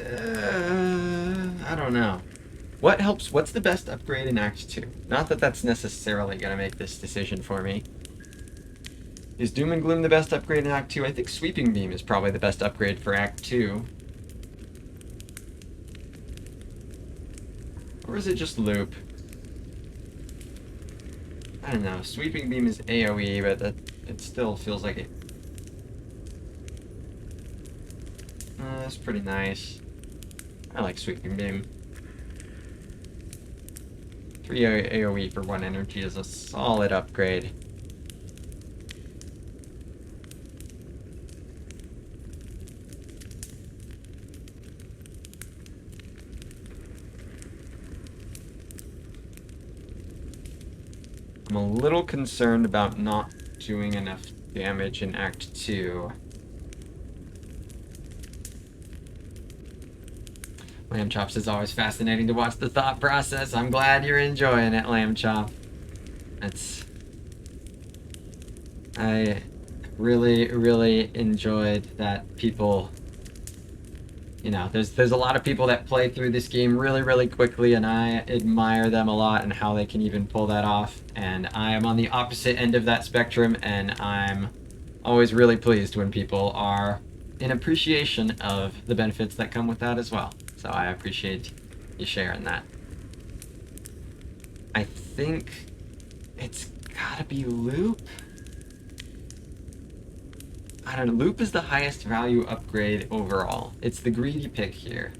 I don't know. What helps? What's the best upgrade in Act 2? Not that that's necessarily going to make this decision for me. Is Doom and Gloom the best upgrade in Act 2? I think Sweeping Beam is probably the best upgrade for Act 2. Or is it just Loop? I don't know. Sweeping Beam is AoE, but it still feels like it. That's pretty nice. I like Sweeping Beam. 3 AoE for 1 energy is a solid upgrade. I'm a little concerned about not doing enough damage in Act 2. Lamb Chops is always fascinating to watch the thought process. I'm glad you're enjoying it, Lamb Chop. I really, really enjoyed that people... You know, there's a lot of people that play through this game really, really quickly, and I admire them a lot and how they can even pull that off. And I am on the opposite end of that spectrum, and I'm always really pleased when people are in appreciation of the benefits that come with that as well. So I appreciate you sharing that. I think it's gotta be Loop. I don't know, Loop is the highest value upgrade overall. It's the greedy pick here.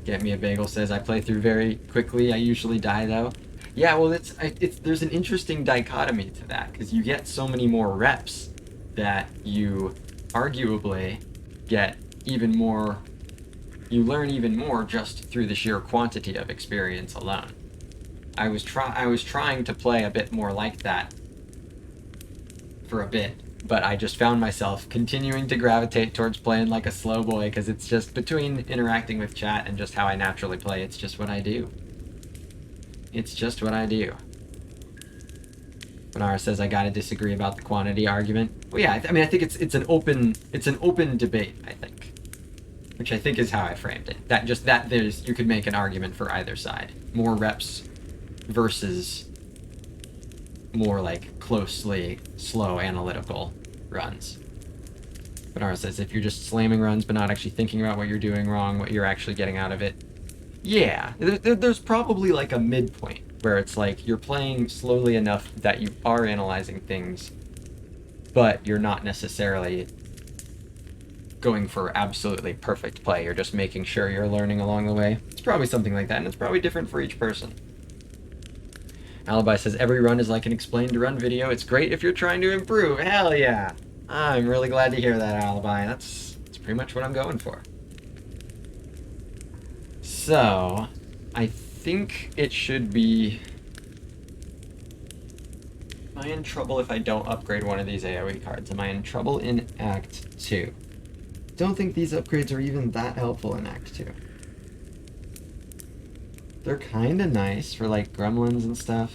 Get Me a Bagel says, I play through very quickly, I usually die though. Yeah, well, there's an interesting dichotomy to that, because you get so many more reps that you arguably get even more, you learn even more just through the sheer quantity of experience alone. I was trying to play a bit more like that for a bit, but I just found myself continuing to gravitate towards playing like a slow boy, because it's just between interacting with chat and just how I naturally play, it's just what I do. It's just what I do. Bernara says I gotta disagree about the quantity argument. Well, yeah, I mean, I think it's an open debate, I think, which I think is how I framed it. That you could make an argument for either side. More reps versus more like closely slow analytical runs. Bernara says if you're just slamming runs but not actually thinking about what you're doing wrong, what you're actually getting out of it. Yeah, there's probably like a midpoint where it's like you're playing slowly enough that you are analyzing things, but you're not necessarily going for absolutely perfect play. You're just making sure you're learning along the way. It's probably something like that, and it's probably different for each person. Alibi says every run is like an explain to run video. It's great if you're trying to improve. Hell yeah! I'm really glad to hear that, Alibi. That's pretty much what I'm going for. So, I think it should be... Am I in trouble if I don't upgrade one of these AoE cards? Am I in trouble in Act 2? Don't think these upgrades are even that helpful in Act 2. They're kinda nice for like gremlins and stuff.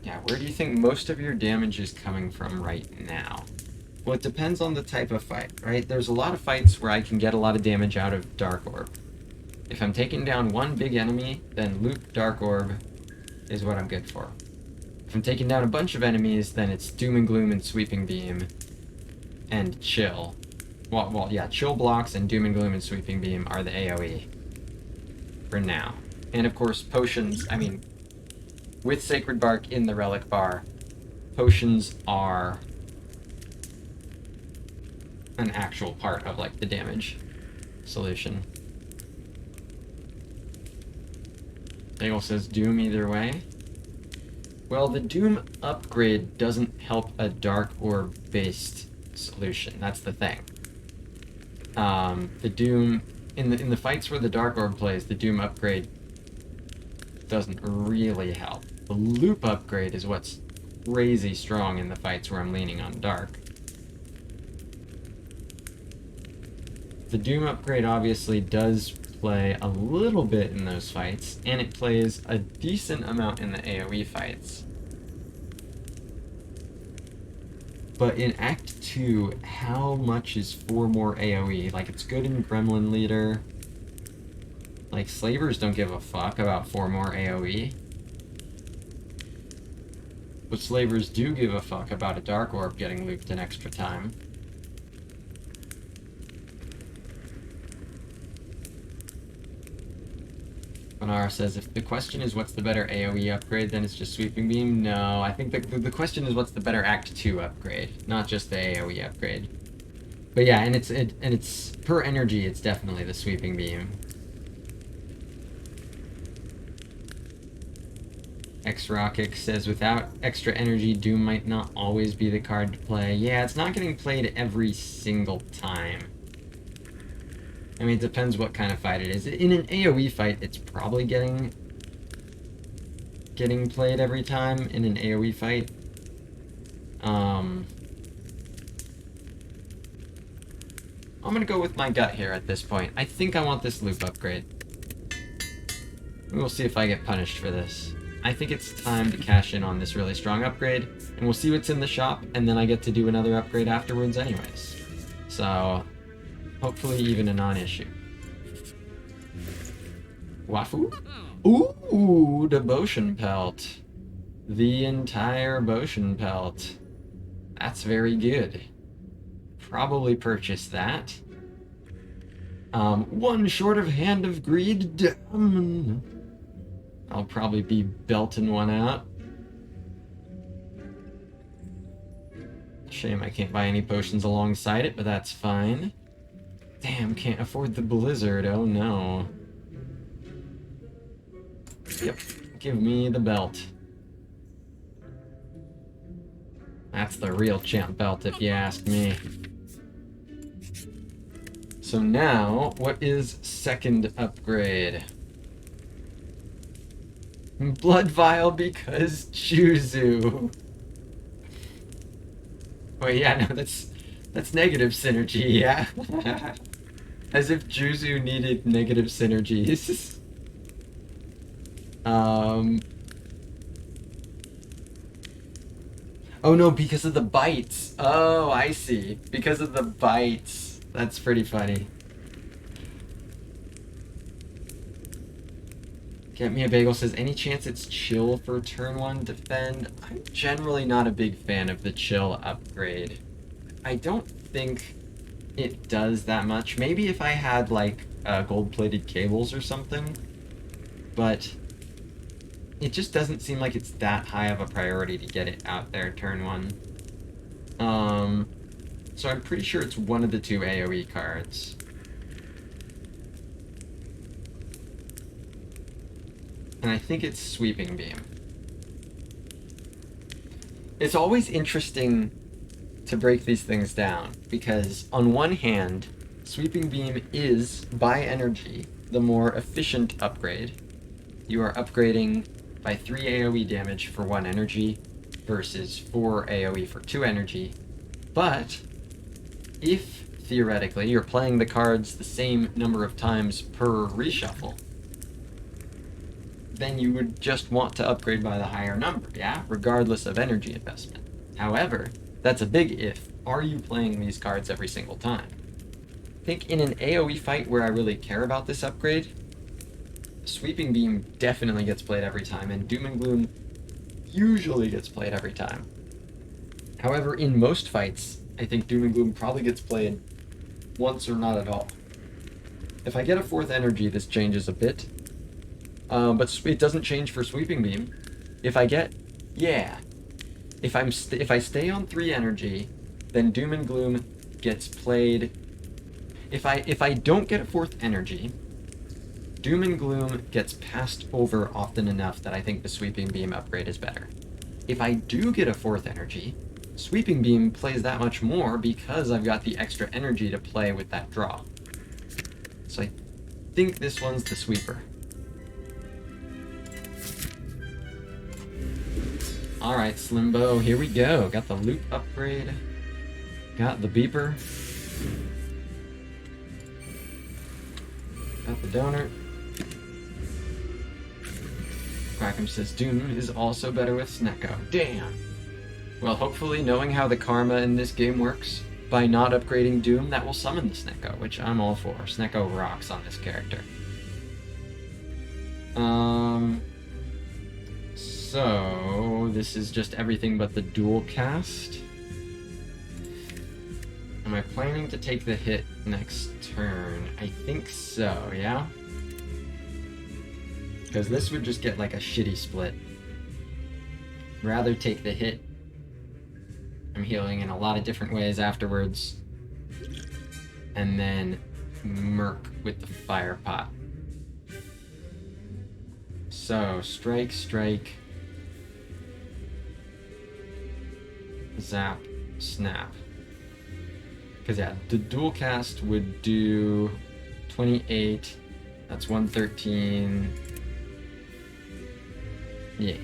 Yeah, where do you think most of your damage is coming from right now? Well, it depends on the type of fight, right? There's a lot of fights where I can get a lot of damage out of Dark Orb. If I'm taking down one big enemy, then Loop Dark Orb is what I'm good for. If I'm taking down a bunch of enemies, then it's Doom and Gloom and Sweeping Beam and Chill. Well, yeah, Chill blocks and Doom and Gloom and Sweeping Beam are the AoE for now. And of course, potions, I mean, with Sacred Bark in the Relic Bar, potions are an actual part of like the damage solution. Bagel says Doom either way. Well, the Doom upgrade doesn't help a Dark Orb based solution. That's the thing. The Doom in the fights where the Dark Orb plays, the Doom upgrade doesn't really help. The Loop upgrade is what's crazy strong in the fights where I'm leaning on Dark. The Doom upgrade obviously does play a little bit in those fights, and it plays a decent amount in the AoE fights. But in Act 2, how much is 4 more AoE? Like, it's good in Gremlin Leader. Like, Slavers don't give a fuck about 4 more AoE. But Slavers do give a fuck about a Dark Orb getting looped an extra time. Bonar says, if the question is what's the better AoE upgrade, then it's just Sweeping Beam. No, I think the question is what's the better Act 2 upgrade, not just the AoE upgrade. But yeah, and it's per energy, it's definitely the Sweeping Beam. X-Rocket says, without extra energy, Doom might not always be the card to play. Yeah, it's not getting played every single time. I mean, it depends what kind of fight it is. In an AoE fight, it's probably getting played every time in an AoE fight. I'm gonna go with my gut here at this point. I think I want this loop upgrade. We'll see if I get punished for this. I think it's time to cash in on this really strong upgrade, and we'll see what's in the shop, and then I get to do another upgrade afterwards anyways. So, hopefully even a non-issue. Wafu? Ooh, the Botion Pelt. The entire Botion Pelt. That's very good. Probably purchase that. One short of Hand of Greed. Damn. I'll probably be belting one out. Shame I can't buy any potions alongside it, but that's fine. Damn, can't afford the Blizzard, oh no. Yep, give me the belt. That's the real champ belt, if you ask me. So now, what is second upgrade? Blood Vial because Juzu. Wait, yeah, no, that's negative synergy, yeah. As if Juzu needed negative synergies. Oh no, because of the bites. Oh, I see. Because of the bites. That's pretty funny. Get Me a Bagel says, any chance it's chill for turn 1 defend? I'm generally not a big fan of the chill upgrade. I don't think it does that much. Maybe if I had like gold-plated cables or something, but it just doesn't seem like it's that high of a priority to get it out there turn 1. So I'm pretty sure it's one of the 2 AoE cards. And I think it's Sweeping Beam. It's always interesting to break these things down, because on one hand, Sweeping Beam is, by energy, the more efficient upgrade. You are upgrading by 3 AoE damage for 1 energy, versus 4 AoE for 2 energy. But, if, theoretically, you're playing the cards the same number of times per reshuffle, then you would just want to upgrade by the higher number, yeah? Regardless of energy investment. However, that's a big if. Are you playing these cards every single time? I think in an AoE fight where I really care about this upgrade, Sweeping Beam definitely gets played every time, and Doom and Gloom usually gets played every time. However, in most fights, I think Doom and Gloom probably gets played once or not at all. If I get a 4th energy, this changes a bit. But it doesn't change for Sweeping Beam. If I get, yeah. If I stay on 3 energy, then Doom and Gloom gets played. If I don't get a 4th energy, Doom and Gloom gets passed over often enough that I think the Sweeping Beam upgrade is better. If I do get a 4th energy, Sweeping Beam plays that much more because I've got the extra energy to play with that draw. So I think this one's the sweeper. Alright, Slimbo, here we go. Got the loop upgrade. Got the beeper. Got the donor. Quackham says Doom is also better with Snecko. Damn! Well, hopefully knowing how the karma in this game works, by not upgrading Doom, that will summon the Snecko, which I'm all for. Snecko rocks on this character. So this is just everything but the dual cast. Am I planning to take the hit next turn? I think so, yeah? Because this would just get like a shitty split. Rather take the hit. I'm healing in a lot of different ways afterwards. And then Merc with the fire pot. So, strike, strike. Zap, snap. Because, yeah, the dual cast would do 28. That's 113. Yeah.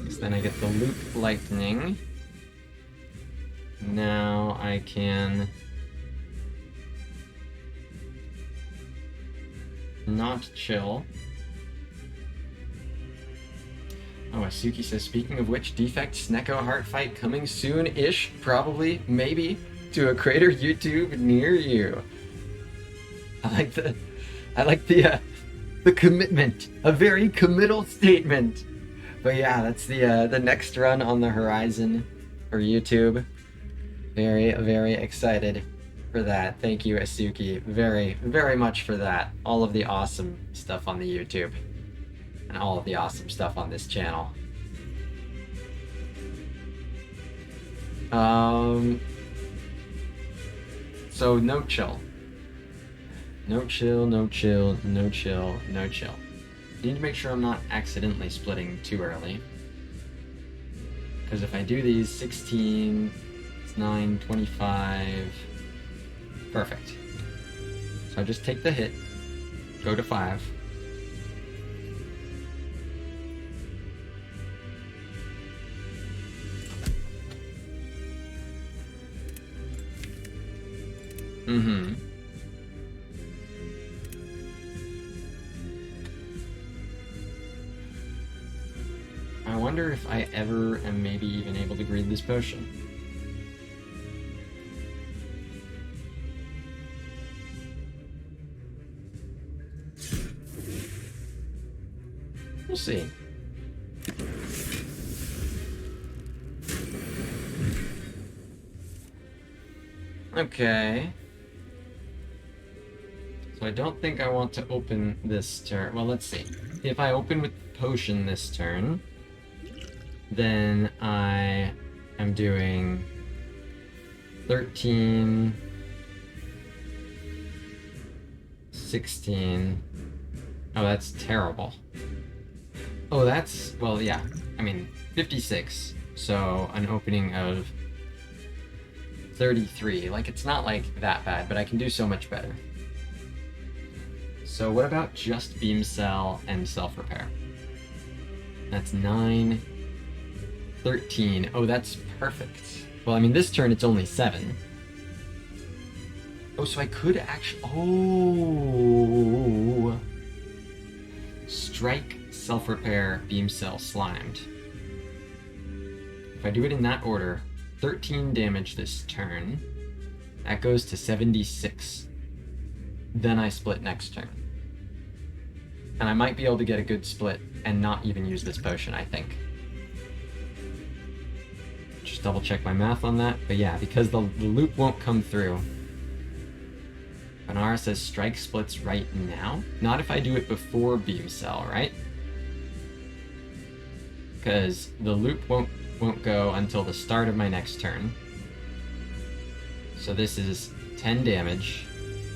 So then I get the loop lightning. Now I can not chill. Oh, Asuki says, speaking of which, Defect Snecko heart fight coming soon-ish, probably, maybe, to a creator YouTube near you. I like the commitment, a very committal statement. But yeah, that's the next run on the horizon for YouTube. Very, very excited for that. Thank you, Asuki, very, very much for that. All of the awesome stuff on the YouTube. And all of the awesome stuff on this channel. So no chill. No chill, no chill, no chill, no chill. Need to make sure I'm not accidentally splitting too early. Because if I do these 16, it's 9, 25. Perfect. So I just take the hit, go to 5. I wonder if I ever am maybe even able to greed this potion. We'll see. Okay. So I don't think I want to open this turn. Well, let's see. If I open with potion this turn, then I am doing 13, 16. Oh, that's terrible. Oh, that's, well, yeah. I mean, 56. So an opening of 33. Like, it's not like that bad, but I can do so much better. So what about just Beam Cell and Self-Repair? That's 9, 13. Oh, that's perfect. Well, I mean, this turn it's only 7. Oh, so I could actually... Oh! Strike, Self-Repair, Beam Cell, Slimed. If I do it in that order, 13 damage this turn. That goes to 76. Then I split next turn. And I might be able to get a good split and not even use this potion, I think. Just double check my math on that. But yeah, because the loop won't come through. Banara says strike splits right now. Not if I do it before Beam Cell, right? Because the loop won't go until the start of my next turn. So this is 10 damage,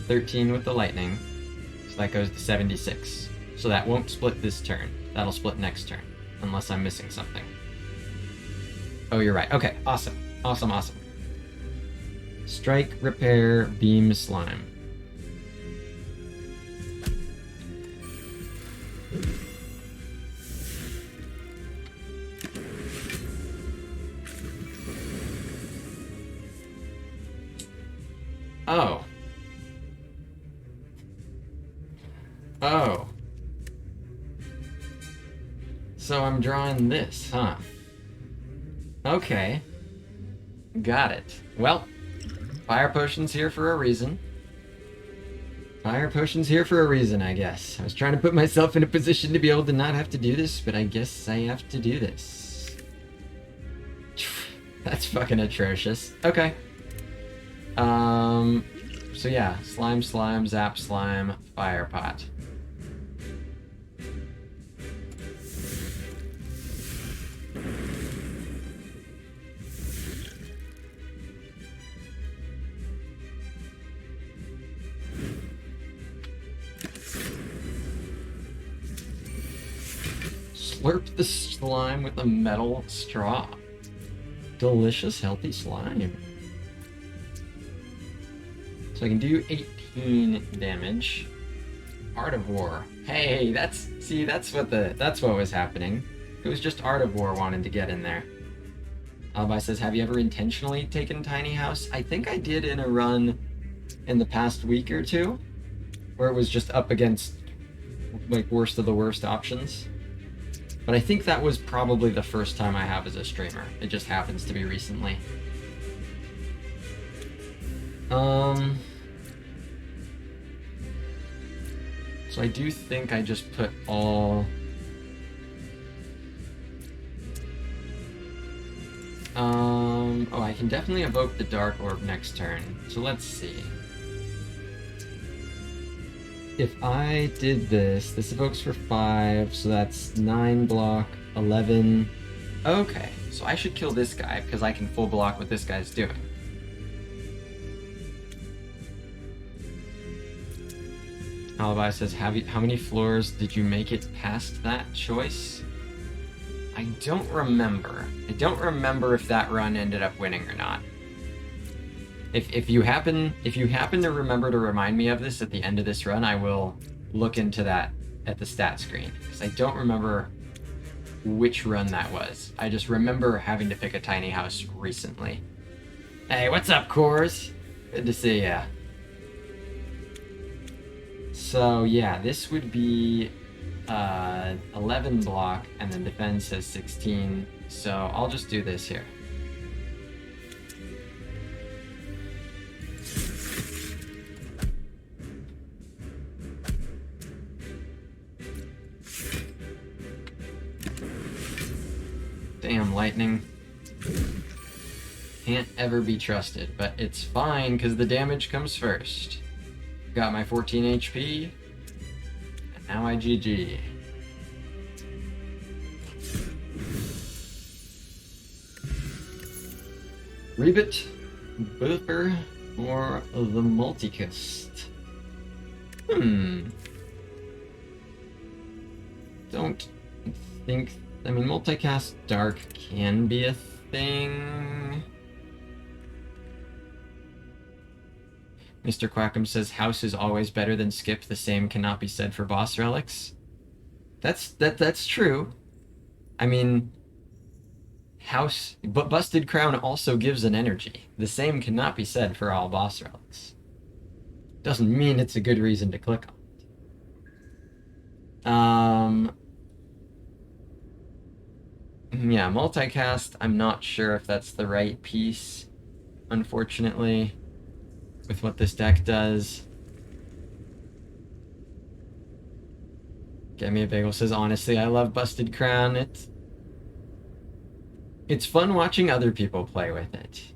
13 with the lightning, so that goes to 76. So that won't split this turn. That'll split next turn, unless I'm missing something. Oh, you're right. Okay, awesome. Awesome, awesome. Strike, repair, beam, slime. So I'm drawing this, huh? Okay. Got it. Well, fire potion's here for a reason. Fire potion's here for a reason, I guess. I was trying to put myself in a position to be able to not have to do this, but I guess I have to do this. That's fucking atrocious. Okay. So yeah, slime, zap, slime, fire pot. Slurp the slime with a metal straw. Delicious, healthy slime. So I can do 18 damage. Art of War. Hey, that's what was happening. It was just Art of War wanted to get in there. Alibi says, have you ever intentionally taken Tiny House? I think I did in a run in the past week or two, where it was just up against like worst of the worst options. But I think that was probably the first time I have as a streamer. It just happens to be recently. So I do think I just put all... Oh, I can definitely evoke the Dark Orb next turn. So let's see. If I did this, this evokes for 5, so that's 9 block, 11... Okay, so I should kill this guy, because I can full block what this guy's doing. Alibi says, how many floors did you make it past that choice? I don't remember. I don't remember if that run ended up winning or not. If you happen to remember to remind me of this at the end of this run, I will look into that at the stat screen, because I don't remember which run that was. I just remember having to pick a tiny house recently. Hey, what's up, Cores? Good to see ya. So yeah, this would be 11 block, and then defense says 16, so I'll just do this here. Damn, lightning. Can't ever be trusted, but it's fine because the damage comes first. Got my 14 HP, and now I GG. Rebit, Buffer, or the Multicast? Don't think... I mean, Multicast Dark can be a thing. Mr. Quackham says, House is always better than Skip. The same cannot be said for boss relics. That's true. I mean, House... But Busted Crown also gives an energy. The same cannot be said for all boss relics. Doesn't mean it's a good reason to click on it. Yeah, multicast, I'm not sure if that's the right piece, unfortunately, with what this deck does. Get Me a Bagel says, honestly, I love Busted Crown. It's fun watching other people play with it.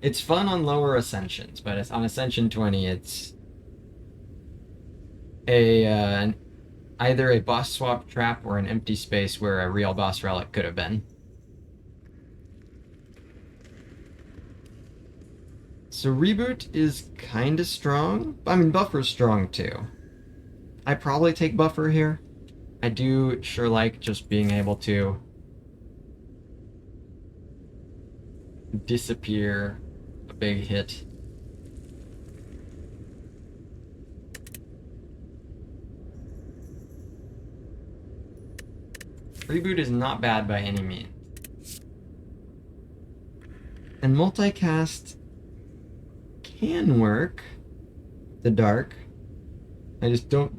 It's fun on lower Ascensions, but it's on Ascension 20, it's either a boss swap trap or an empty space where a real boss relic could have been. So Reboot is kinda strong. I mean, Buffer's strong too. I probably take Buffer here. I do sure like just being able to disappear a big hit. Reboot is not bad by any means. And multicast can work. The dark. I just don't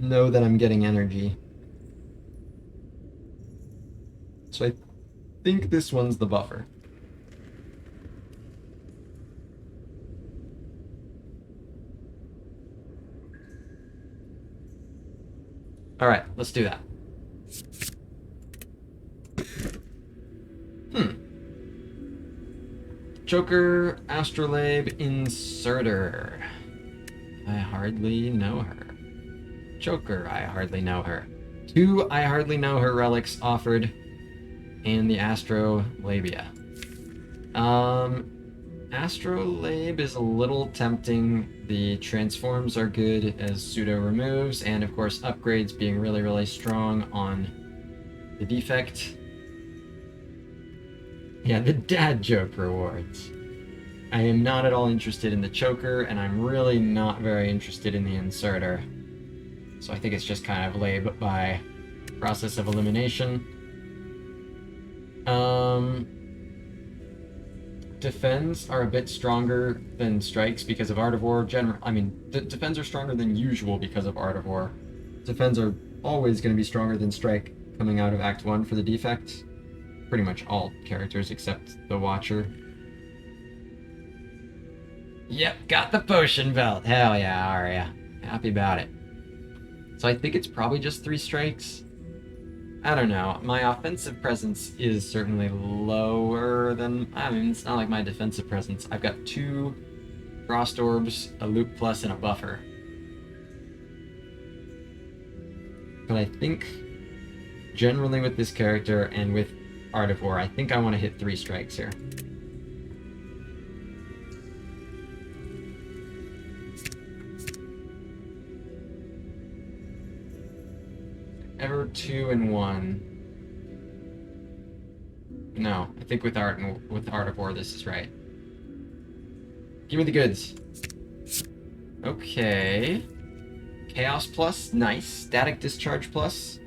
know that I'm getting energy. So I think this one's the buffer. Alright, let's do that. Joker, Astrolabe, Inserter. I hardly know her. Joker, I hardly know her. 2 I hardly know her relics offered, and the Astrolabia. Astrolabe is a little tempting. The transforms are good as pseudo removes, and of course upgrades being really, really strong on the Defect. Yeah, the dad joke rewards. I am not at all interested in the Choker, and I'm really not very interested in the Inserter. So I think it's just kind of lab by process of elimination. Defends are a bit stronger than strikes because of Art of War. Defends are stronger than usual because of Art of War. Defends are always going to be stronger than strike coming out of Act 1 for the Defect. Pretty much all characters except the Watcher. Yep, got the potion belt. Hell yeah, Arya. Happy about it. So I think it's probably just 3 strikes. I don't know. My offensive presence is certainly lower than... it's not like my defensive presence. I've got 2 Frost Orbs, a Loop Plus, and a Buffer. But I think, generally with this character and with Art of War, I think I want to hit 3 strikes here. Ever 2 and 1. No, I think with Art of War this is right. Give me the goods. Okay. Chaos Plus, nice. Static Discharge Plus.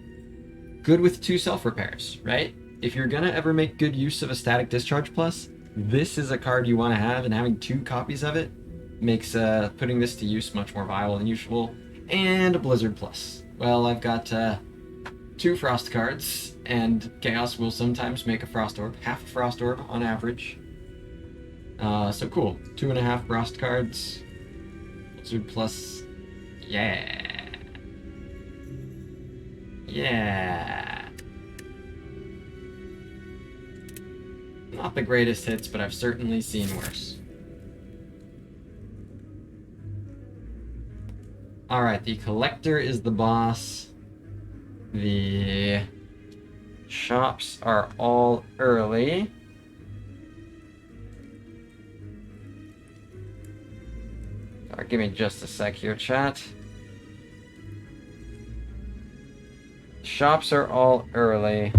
Good with 2 self-repairs, right? If you're gonna ever make good use of a Static Discharge Plus, this is a card you want to have, and having 2 copies of it makes putting this to use much more viable than usual. And a Blizzard Plus. Well, I've got 2 Frost cards, and Chaos will sometimes make a Frost Orb, half a Frost Orb on average. So cool. 2.5 Frost cards. Blizzard Plus. Yeah. Yeah. Not the greatest hits, but I've certainly seen worse. Alright, the Collector is the boss. The shops are all early. Sorry, give me just a sec here, chat. Shops are all early.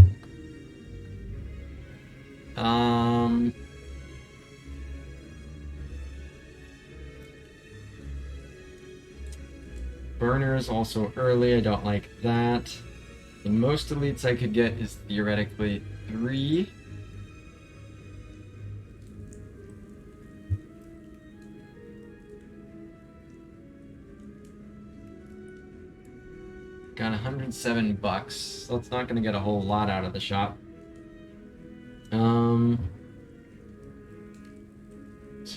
Burner is also early. I don't like that. The most elites I could get is theoretically 3. Got $107, so it's not gonna get a whole lot out of the shop. So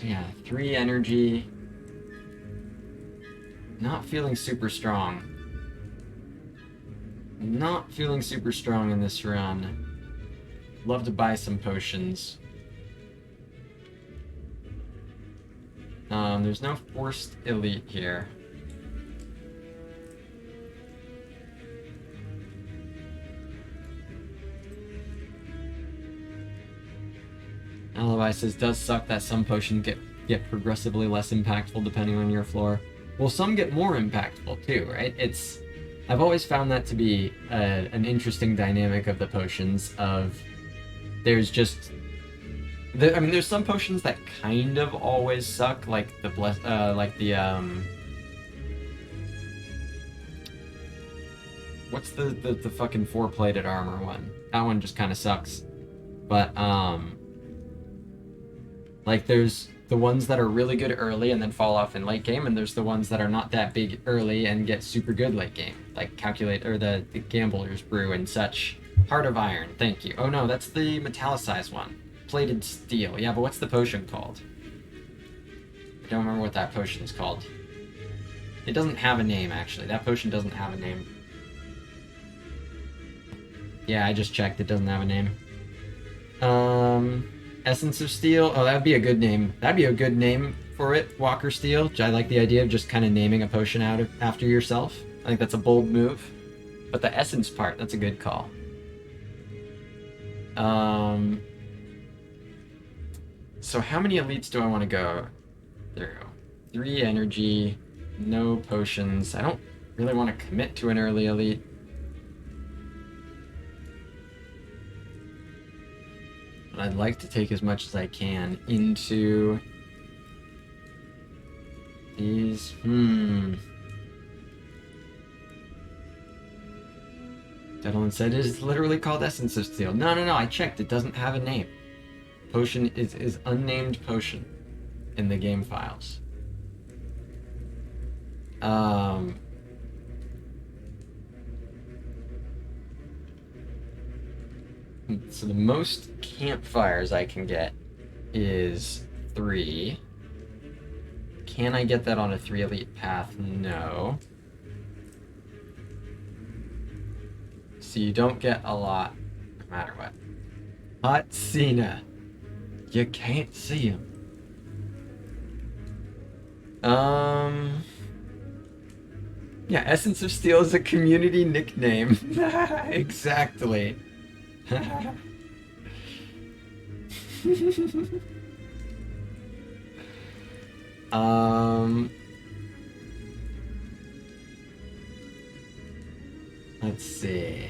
yeah, 3 energy. Not feeling super strong. Not feeling super strong in this run. Love to buy some potions. There's no forced elite here. Alibi says, does suck that some potions get progressively less impactful depending on your floor. Well, some get more impactful too, right? I've always found that to be an interesting dynamic of the potions. There's some potions that kind of always suck, like what's the fucking 4-plated armor one? That one just kind of sucks. But like there's the ones that are really good early and then fall off in late game, and there's the ones that are not that big early and get super good late game, like the Gambler's Brew and such. Heart of Iron, thank you. Oh no, that's the metallicized one. Plated Steel. Yeah, but what's the potion called? I don't remember what that potion is called. It doesn't have a name, actually. That potion doesn't have a name. Yeah, I just checked. It doesn't have a name. Essence of Steel. Oh, that'd be a good name. That'd be a good name for it. Walker Steel. I like the idea of just kind of naming a potion after yourself. I think that's a bold move. But the essence part, that's a good call. So how many elites do I want to go through? 3 energy, no potions. I don't really want to commit to an early elite. But I'd like to take as much as I can into these. Deadline said it is literally called Essence of Steel. No, I checked. It doesn't have a name. Potion is unnamed potion in the game files. So the most campfires I can get is 3. Can I get that on a 3 elite path? No. So you don't get a lot, no matter what. Hot Cena. You can't see him. Yeah, Essence of Steel is a community nickname. Exactly. Let's see.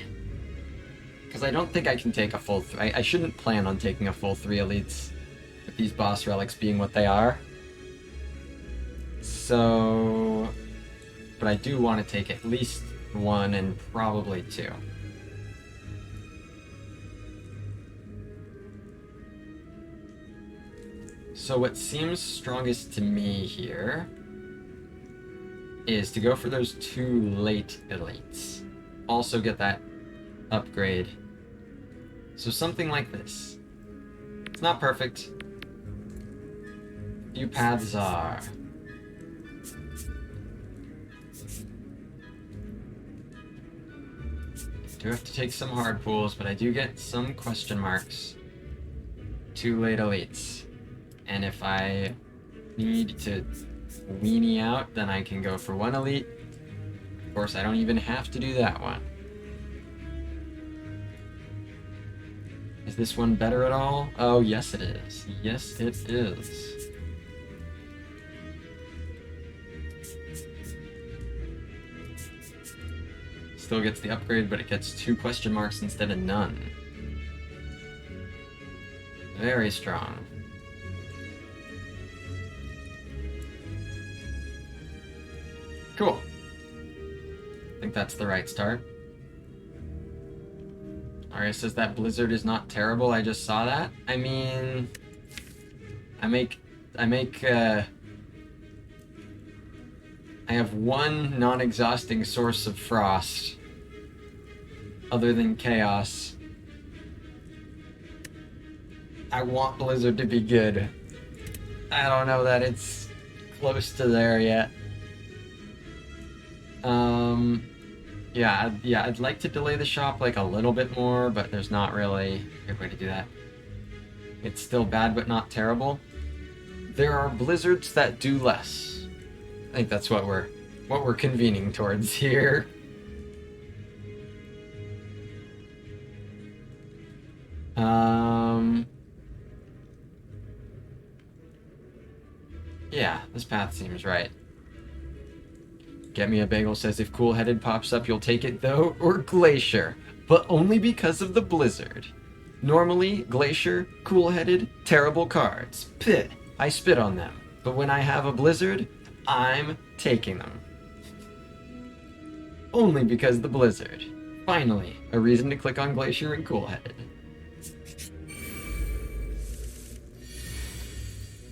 Because I don't think I can take a full... I shouldn't plan on taking a full 3 elites with these boss relics being what they are. So... But I do want to take at least 1 and probably 2. So what seems strongest to me here is to go for those 2 late elites. Also get that upgrade. So something like this. It's not perfect. Few paths are. Do have to take some hard pulls, but I do get some question marks. 2 late elites. And if I need to weenie out, then I can go for 1 elite. Of course, I don't even have to do that one. Is this one better at all? Oh, yes it is. Yes, it is. Still gets the upgrade, but it gets 2 question marks instead of none. Very strong. Cool. I think that's the right start. Arya says that Blizzard is not terrible. I just saw that. I mean, I have one non-exhausting source of frost other than chaos. I want Blizzard to be good. I don't know that it's close to there yet. Yeah, I'd like to delay the shop like a little bit more, but there's not really a good way to do that. It's still bad, but not terrible. There are blizzards that do less. I think that's what we're convening towards here. Yeah, this path seems right. Get Me a Bagel says if Cool-Headed pops up, you'll take it though, or Glacier, but only because of the Blizzard. Normally, Glacier, Cool-Headed, terrible cards. Pih, I spit on them. But when I have a Blizzard, I'm taking them. Only because the Blizzard. Finally, a reason to click on Glacier and Cool-Headed.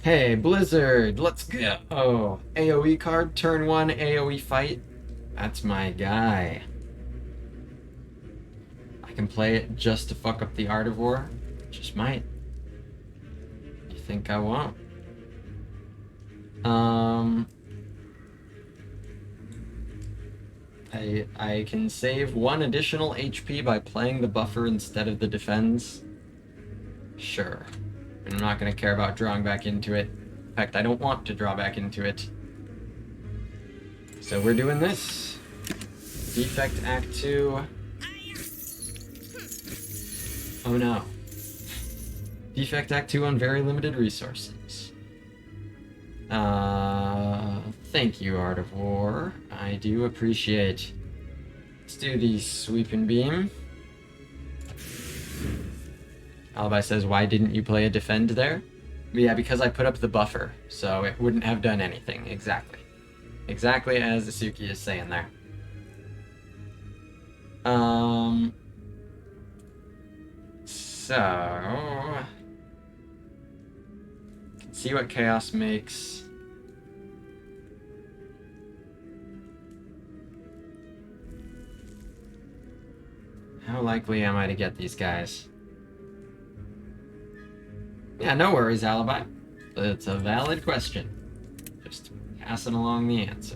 Hey, Blizzard, let's go! Oh, AoE card, turn 1, AoE fight. That's my guy. can play it just to fuck up the Art of War. Just might. You think I won't? I can save 1 additional HP by playing the buffer instead of the defense. Sure. I'm not gonna care about drawing back into it. In fact, I don't want to draw back into it. So we're doing this. Defect Act 2. Oh no. Defect Act 2 on very limited resources. Thank you, Art of War. I do appreciate. Let's do the Sweep and Beam. Alibi says, why didn't you play a Defend there? Yeah, because I put up the buffer, so it wouldn't have done anything. Exactly. Exactly as Isuki is saying there. So... see what Chaos makes. How likely am I to get these guys? Yeah, no worries, Alibi. It's a valid question. Just passing along the answer.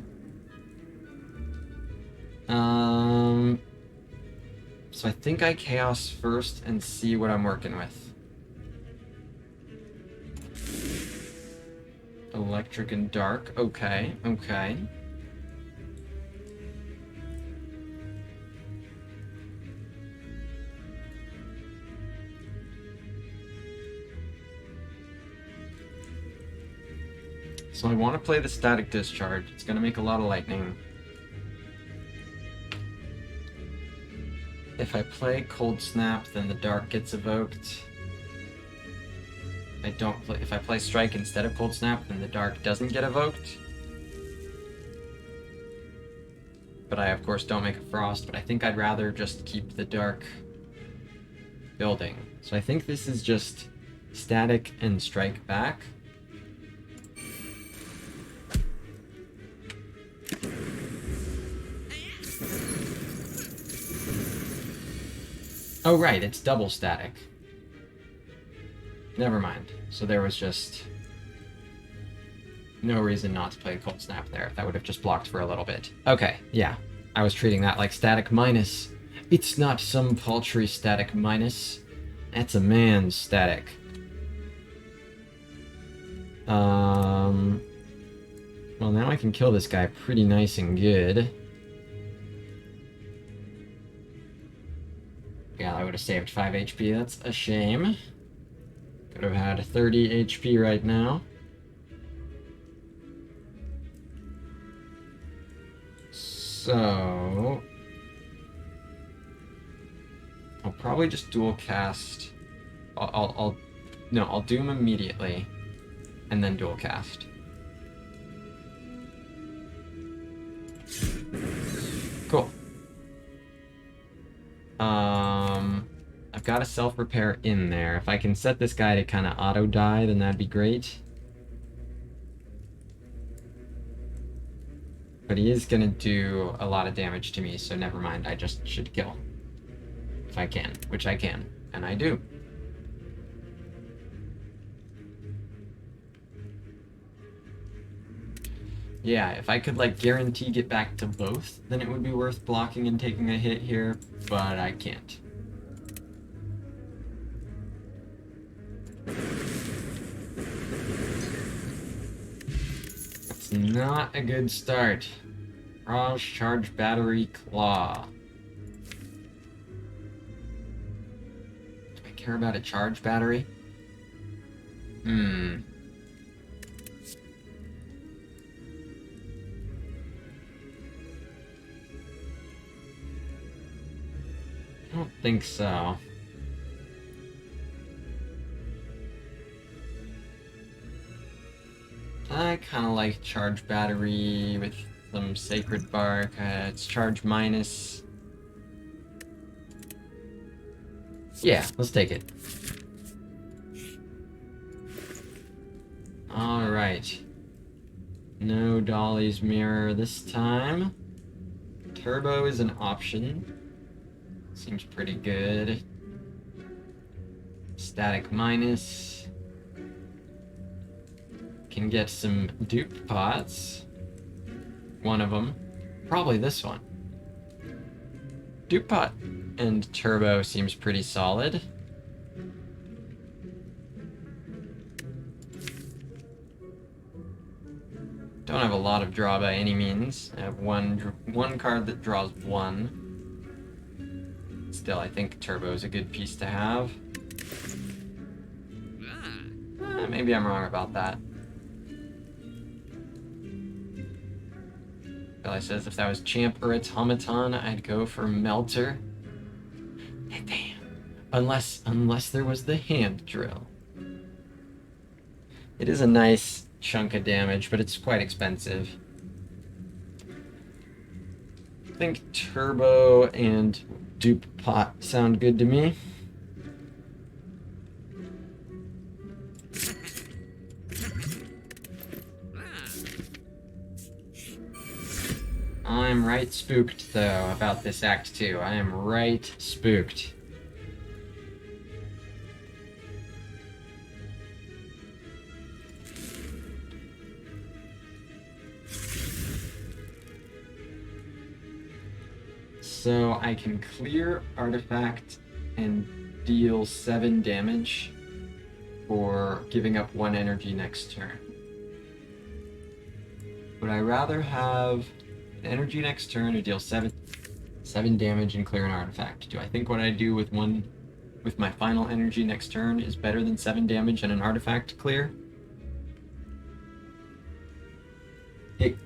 So I think I Chaos first and see what I'm working with. Electric and Dark. Okay, okay. So I want to play the Static Discharge. It's going to make a lot of lightning. If I play Cold Snap, then the Dark gets evoked. If I play Strike instead of Cold Snap, then the Dark doesn't get evoked. But I, of course, don't make a Frost, but I think I'd rather just keep the Dark building. So I think this is just Static and Strike back. Oh, right, it's double static. Never mind. So there was just no reason not to play Cold Snap there. That would have just blocked for a little bit. Okay, yeah. I was treating that like static minus. It's not some paltry static minus. That's a man's static. Well, now I can kill this guy pretty nice and good. Yeah, I would have saved 5 HP. That's a shame. Could have had 30 HP right now. So... I'll probably just dual cast... I'll Doom immediately, and then dual cast. Cool. I've got a self-repair in there. If I can set this guy to kind of auto-die, then that'd be great. But he is gonna do a lot of damage to me, so never mind. I just should kill. If I can, which I can, and I do. Yeah, if I could, like, guarantee get back to both, then it would be worth blocking and taking a hit here, but I can't. That's not a good start. Raj, Charge, Battery, Claw. Do I care about a Charge Battery? I don't think so. I kind of like Charge Battery with some Sacred Bark. It's Charge Minus. Yeah, let's take it. Alright. No Dolly's Mirror this time. Turbo is an option. seems pretty good. Static minus. Can get some dupe pots. One of them. Probably this one. Dupe pot and turbo seems pretty solid. Don't have a lot of draw by any means. I have one card that draws one. Still, I think turbo is a good piece to have. Maybe I'm wrong about that. Billy says if that was Champ or Automaton, I'd go for Melter. Damn. Unless there was the hand drill. It is a nice chunk of damage, but it's quite expensive. I think turbo and dupe pot sound good to me. I'm right spooked, though, about this Act 2. I am right spooked. So I can clear Artifact and deal 7 damage for giving up 1 energy next turn. Would I rather have energy next turn or deal 7 damage and clear an artifact? Do I think what I do with my final energy next turn is better than 7 damage and an artifact clear? It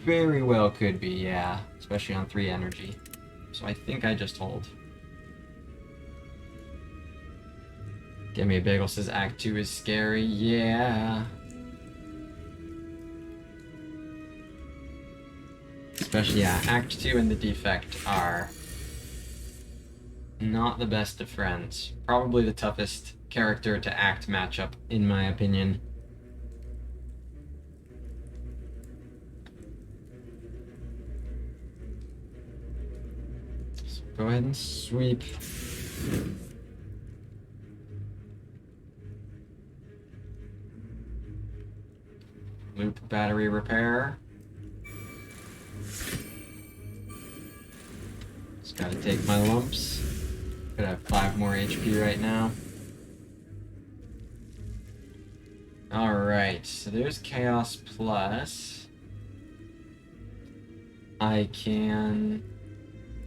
very well could be, yeah, especially on 3 energy. So I think I just hold. Gimme a Bagel says Act 2 is scary, yeah. Especially, yeah, Act 2 and the Defect are not the best of friends. Probably the toughest character to Act matchup, in my opinion. So go ahead and sweep. Loop battery repair. Gotta take my lumps. Could have 5 more HP right now. Alright, so there's Chaos Plus. I can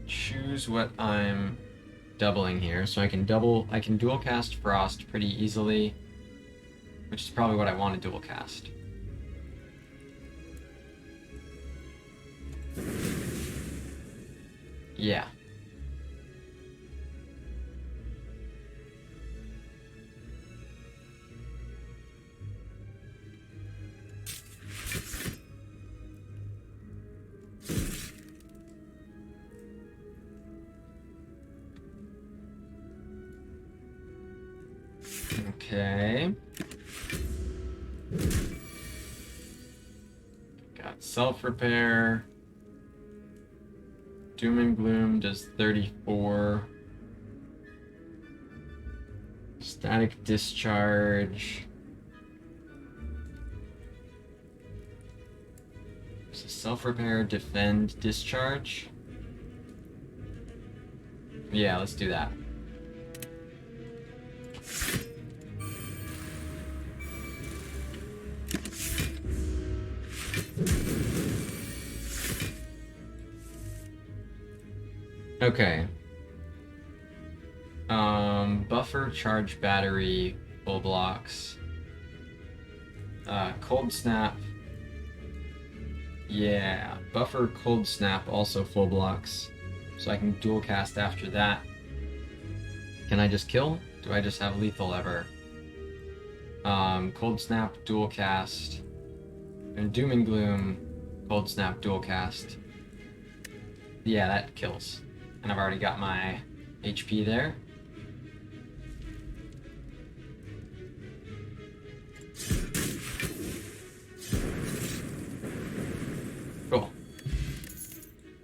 choose what I'm doubling here. So I can dual cast Frost pretty easily, which is probably what I want to dual cast. Yeah. Okay. Got self-repair. Doom and Gloom does 34. Static Discharge. So self-repair, defend, discharge. Yeah, let's do that. Okay. Buffer, charge, battery, full blocks. Cold snap. Yeah, buffer, cold snap, also full blocks. So I can dual cast after that. Can I just kill? Do I just have lethal ever? Cold snap, dual cast. And Doom and Gloom, cold snap, dual cast. Yeah, that kills. And I've already got my HP there. Cool.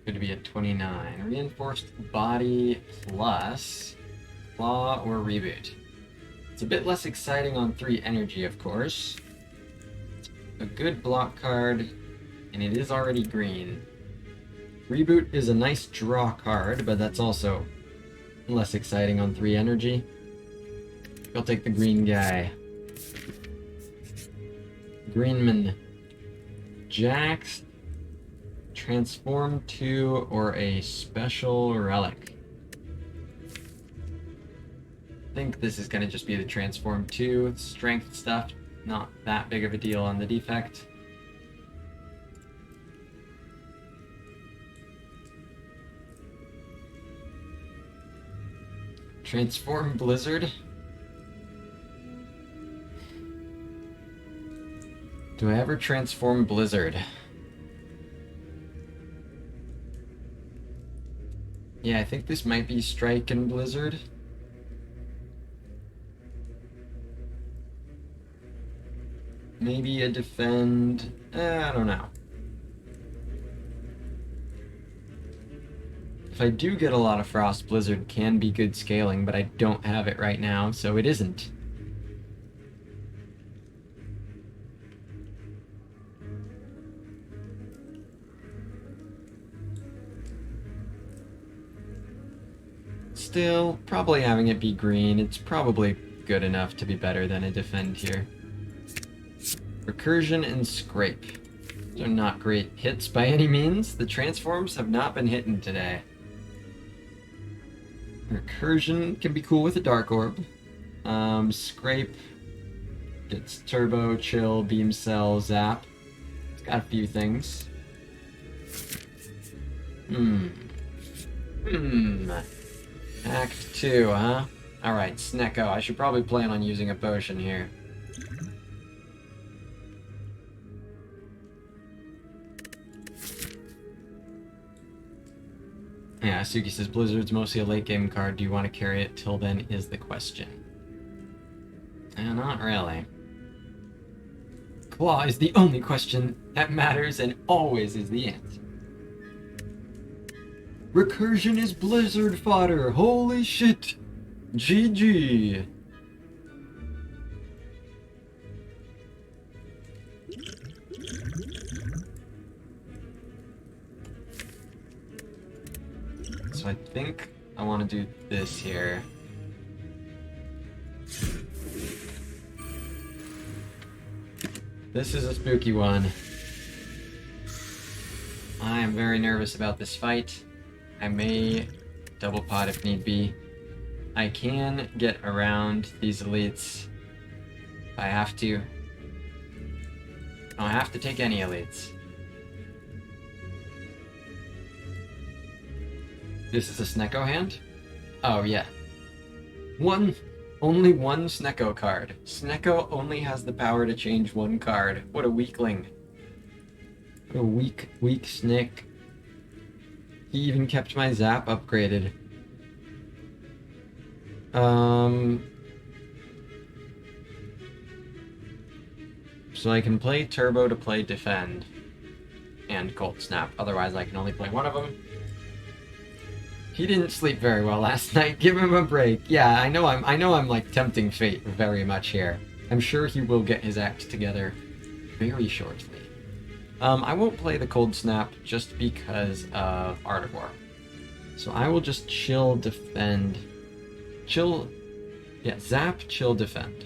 Could be at 29. Reinforced body plus claw or reboot. It's a bit less exciting on 3 energy, of course. A good block card, and it is already green. Reboot is a nice draw card, but that's also less exciting on 3 energy. I'll take the green guy. Greenman. Jax. Transform 2 or a special relic. I think this is going to just be the Transform 2. Strength stuff, not that big of a deal on the Defect. Transform Blizzard. Do I ever transform Blizzard? Yeah, I think this might be Strike and Blizzard. Maybe a Defend. I don't know. If I do get a lot of Frost, Blizzard can be good scaling, but I don't have it right now, so it isn't. Still, probably having it be green, it's probably good enough to be better than a Defend here. Recursion and Scrape. Those are not great hits by any means. The transforms have not been hitting today. Recursion can be cool with a Dark Orb. Scrape gets Turbo, Chill, Beam Cell, Zap. It's got a few things. Act 2, huh? Alright, Snecko. I should probably plan on using a potion here. Yeah, Suki says Blizzard's mostly a late game card. Do you want to carry it till then is the question. Not really. Claw is the only question that matters and always is the answer. Recursion is Blizzard fodder. Holy shit. GG. So I think I want to do this here. This is a spooky one. I am very nervous about this fight. I may double pot if need be. I can get around these elites if I have to. I don't have to take any elites. This is a Snecko hand? Oh, yeah. Only one Snecko card. Snecko only has the power to change one card. What a weakling. What a weak Snick. He even kept my Zap upgraded. So I can play Turbo to play Defend. And Cold Snap. Otherwise I can only play one of them. He didn't sleep very well last night. Give him a break. Yeah, I know I'm like tempting fate very much here. I'm sure he will get his act together very shortly. I won't play the Cold Snap just because of Art of War. So I will just chill, defend. Chill. Yeah, Zap, chill, defend.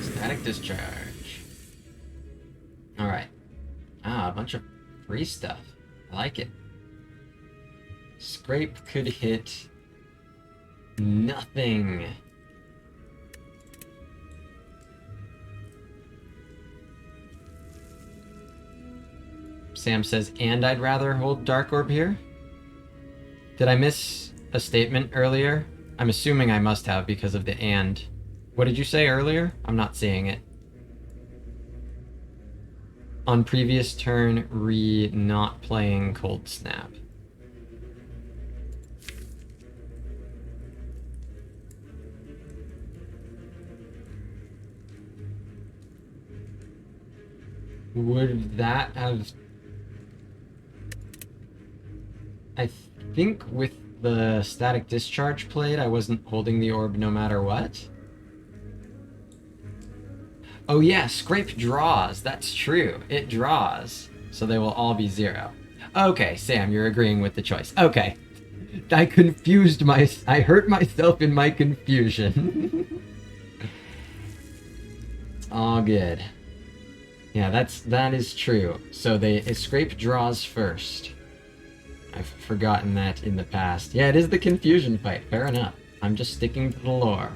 Static Discharge. Alright. A bunch of free stuff. I like it. Scrape could hit nothing. Sam says, and I'd rather hold Dark Orb here? Did I miss a statement earlier? I'm assuming I must have because of the and. What did you say earlier? I'm not seeing it. On previous turn, not playing Cold Snap. Would that have... I think with the static discharge plate, I wasn't holding the orb no matter what. Oh yeah, scrape draws. That's true. It draws. So they will all be 0. Okay, Sam, you're agreeing with the choice. Okay. I hurt myself in my confusion. All good. Yeah, that is true. So they scrape draws first. I've forgotten that in the past. Yeah, it is the confusion fight. Fair enough. I'm just sticking to the lore.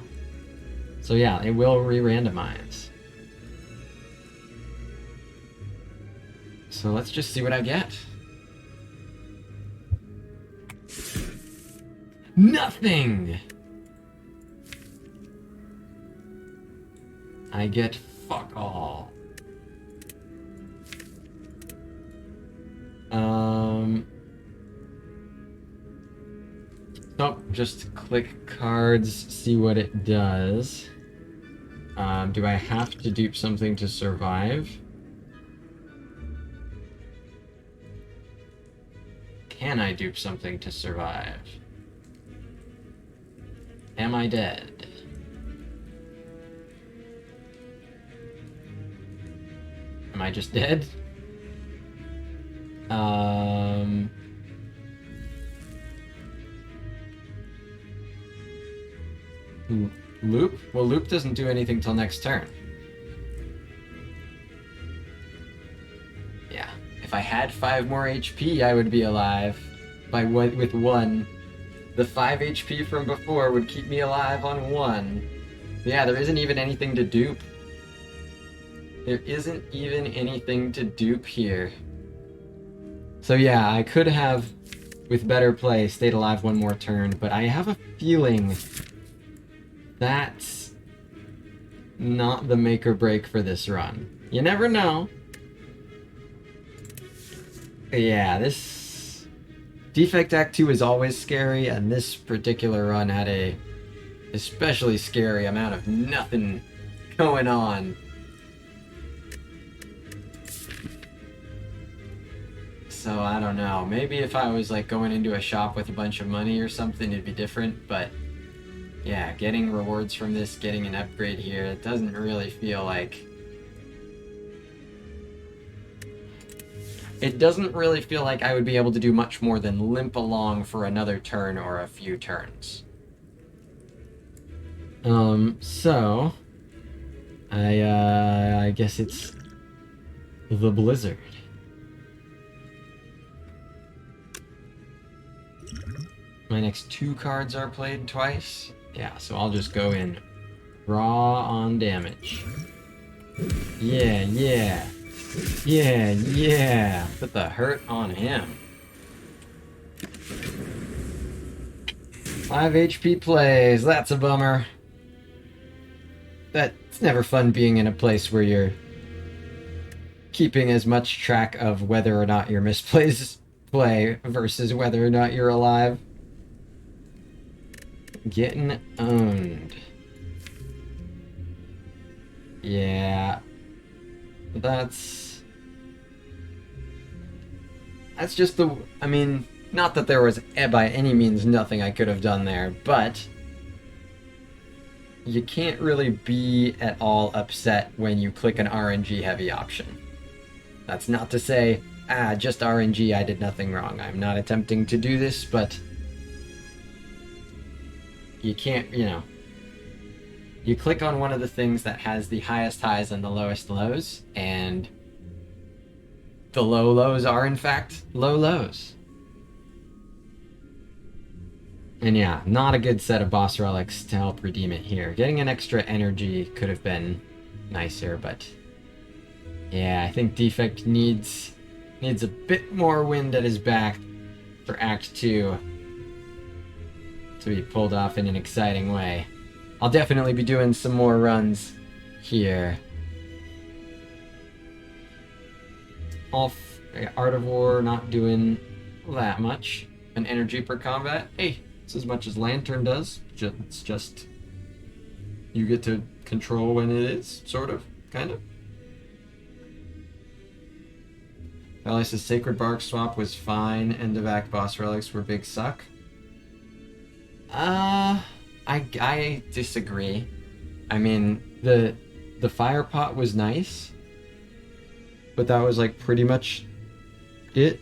So yeah, it will re-randomize. So let's just see what I get. Nothing! I get fuck all. Nope, just click cards, see what it does. Do I have to dupe something to survive? Can I dupe something to survive? Am I dead? Am I just dead? Loop? Well, loop doesn't do anything till next turn. Yeah. If I had 5 more HP, I would be alive. With 1. The 5 HP from before would keep me alive on 1. Yeah, there isn't even anything to dupe. There isn't even anything to dupe here. So yeah, I could have, with better play, stayed alive 1 more turn, but I have a feeling that's not the make or break for this run. You never know. Yeah, this Defect Act 2 is always scary, and this particular run had a especially scary amount of nothing going on. So I don't know, maybe if I was like going into a shop with a bunch of money or something, it'd be different, but yeah, getting rewards from this, getting an upgrade here, it doesn't really feel like... It doesn't really feel like I would be able to do much more than limp along for another turn or a few turns. So... I guess it's... the Blizzard. My next 2 cards are played twice. Yeah, so I'll just go in raw on damage. Yeah, yeah. Yeah, yeah. Put the hurt on him. 5 HP plays. That's a bummer. It's never fun being in a place where you're keeping as much track of whether or not your misplays play versus whether or not you're alive. Getting owned. Yeah. That's just the... I mean, not that there was by any means nothing I could have done there, but you can't really be at all upset when you click an RNG heavy option. That's not to say, just RNG, I did nothing wrong. I'm not attempting to do this, but you can't, you know, you click on one of the things that has the highest highs and the lowest lows, and the low lows are in fact low lows. And yeah, not a good set of boss relics to help redeem it here. Getting an extra energy could have been nicer, but yeah, I think Defect needs a bit more wind at his back for Act 2 to be pulled off in an exciting way. I'll definitely be doing some more runs here. Art of War not doing that much. An energy per combat. Hey, it's as much as Lantern does. It's just you get to control when it is, sort of, kind of. Valley says Sacred Bark swap was fine. End of act boss relics were big suck. I disagree. I mean, the fire pot was nice, but that was like pretty much it.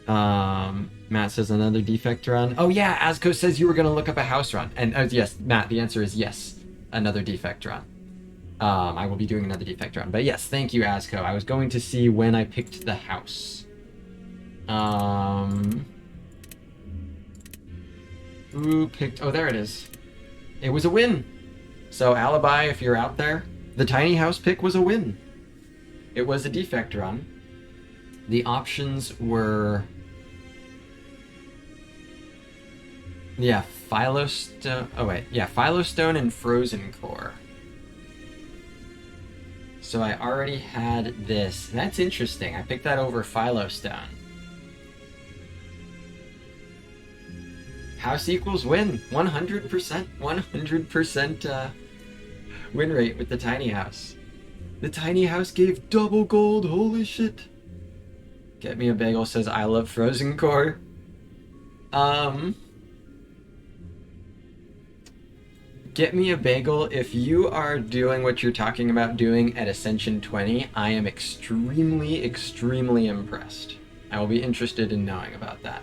Matt says another defect run. Oh yeah, Asco says you were gonna look up a house run, and yes, Matt, the answer is yes, another defect run. I will be doing another defect run, but yes, thank you, Asco. I was going to see when I picked the house. Who picked? Oh, there it is. It was a win. So Alibi, if you're out there, the tiny house pick was a win. It was a defect run. The options were, yeah, Philostone. Oh wait, yeah, Philostone and Frozen Core. So I already had this. That's interesting. I picked that over Philostone. House equals win. 100%. 100% win rate with the tiny house. The tiny house gave double gold. Holy shit. Get Me a Bagel says, I love Frozen Core. Get Me a Bagel, if you are doing what you're talking about doing at Ascension 20, I am extremely, extremely impressed. I will be interested in knowing about that.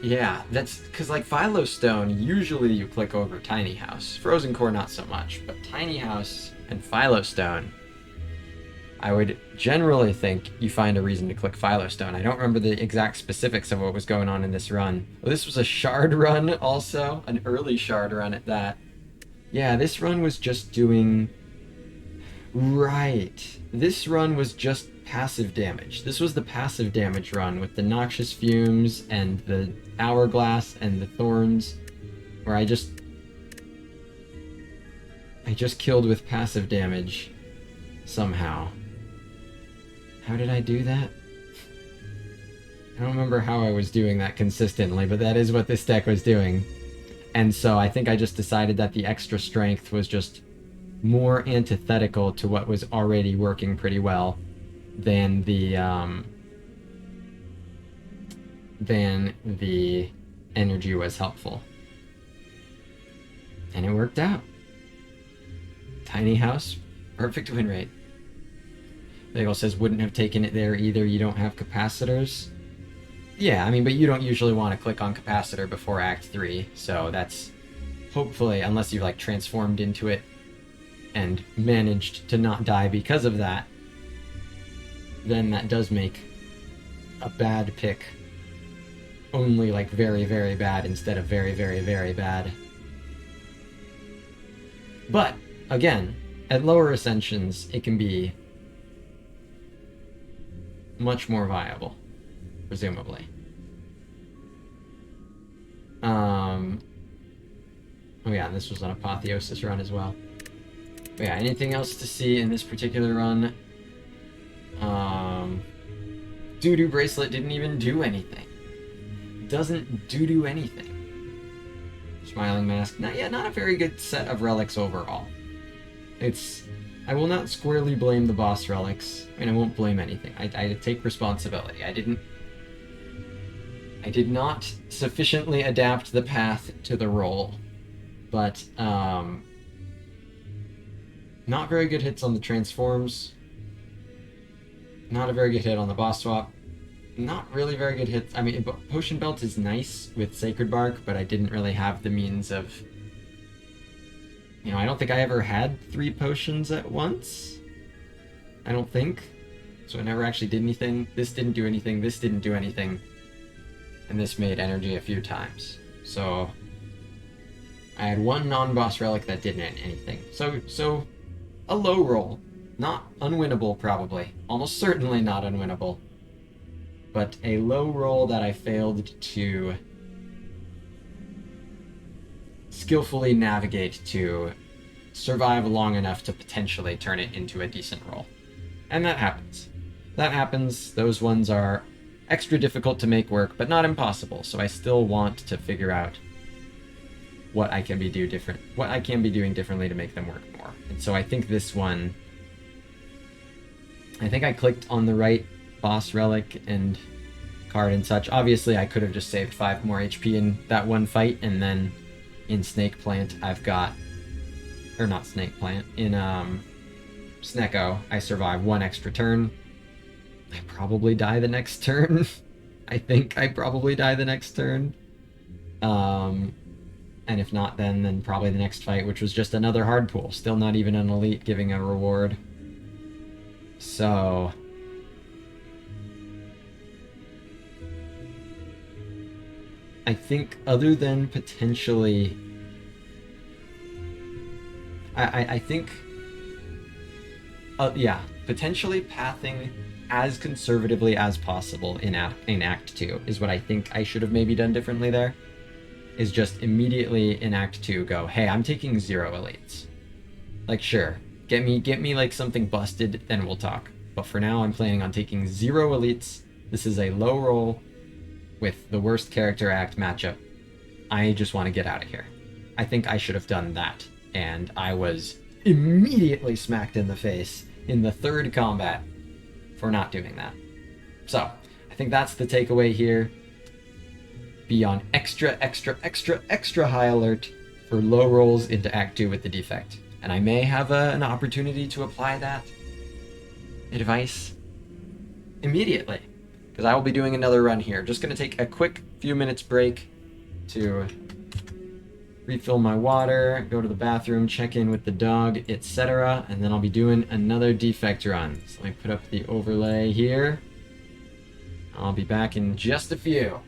Yeah, that's because like Philostone, usually you click over Tiny House. Frozen Core, not so much, but Tiny House and Philostone, I would generally think you find a reason to click Philostone. I don't remember the exact specifics of what was going on in this run. Oh, this was a shard run also, an early shard run at that. Yeah, this run was just doing... Right. This run was just passive damage. This was the passive damage run with the Noxious Fumes and the Hourglass and the Thorns, where I just killed with passive damage somehow. How did I do that? I don't remember how I was doing that consistently, but that is what this deck was doing. And so I think I just decided that the extra strength was just more antithetical to what was already working pretty well than the energy was helpful. And it worked out. Tiny house, perfect win rate. Bagel says, wouldn't have taken it there either, you don't have capacitors. Yeah, I mean, but you don't usually want to click on capacitor before Act 3, so that's hopefully, unless you've like transformed into it and managed to not die because of that, then that does make a bad pick only like very, very bad instead of very, very, very bad. But, again, at lower ascensions, it can be much more viable, presumably. Oh yeah, and this was an Apotheosis run as well. But yeah, anything else to see in this particular run? Doo-doo Bracelet didn't even do anything. Doesn't do anything. Smiling Mask, not a very good set of relics overall. I will not squarely blame the boss relics, and I won't blame anything. I take responsibility. I did not sufficiently adapt the path to the role, but not very good hits on the transforms. Not a very good hit on the boss swap. Not really very good hits. I mean, Potion Belt is nice with Sacred Bark, but I didn't really have the means of... You know, I don't think I ever had 3 potions at once. I don't think. So I never actually did anything. This didn't do anything. This didn't do anything. And this made energy a few times. So I had 1 non-boss relic that didn't add anything. So a low roll. Not unwinnable, probably. Almost certainly not unwinnable. But a low roll that I failed to skillfully navigate to survive long enough to potentially turn it into a decent roll. And that happens. That happens. Those ones are extra difficult to make work, but not impossible, so I still want to figure out what I can be doing differently to make them work more. And so I think this one, I think I clicked on the right boss relic and card and such. Obviously, I could have just saved 5 more HP in that one fight, and then in Snake Plant, I've got, or not Snake Plant, in Snecko, I survive 1 extra turn. I probably die the next turn. I think I probably die the next turn. And if not, then probably the next fight, which was just another hard pool. Still not even an elite giving a reward. So I think other than potentially, I think, yeah, potentially pathing as conservatively as possible in Act 2 is what I think I should have maybe done differently there. Is just immediately in Act 2 go, hey, I'm taking 0 elites. Like, sure, get me like something busted, then we'll talk. But for now, I'm planning on taking 0 elites. This is a low roll with the worst character act matchup. I just want to get out of here. I think I should have done that. And I was immediately smacked in the face in the 3rd combat for not doing that. So, I think that's the takeaway here. Be on extra high alert for low rolls into Act 2 with the Defect. And I may have an opportunity to apply that advice immediately, because I will be doing another run here. Just going to take a quick few minutes break to refill my water, go to the bathroom, check in with the dog, etc. And then I'll be doing another Defect run. So let me put up the overlay here. I'll be back in just a few.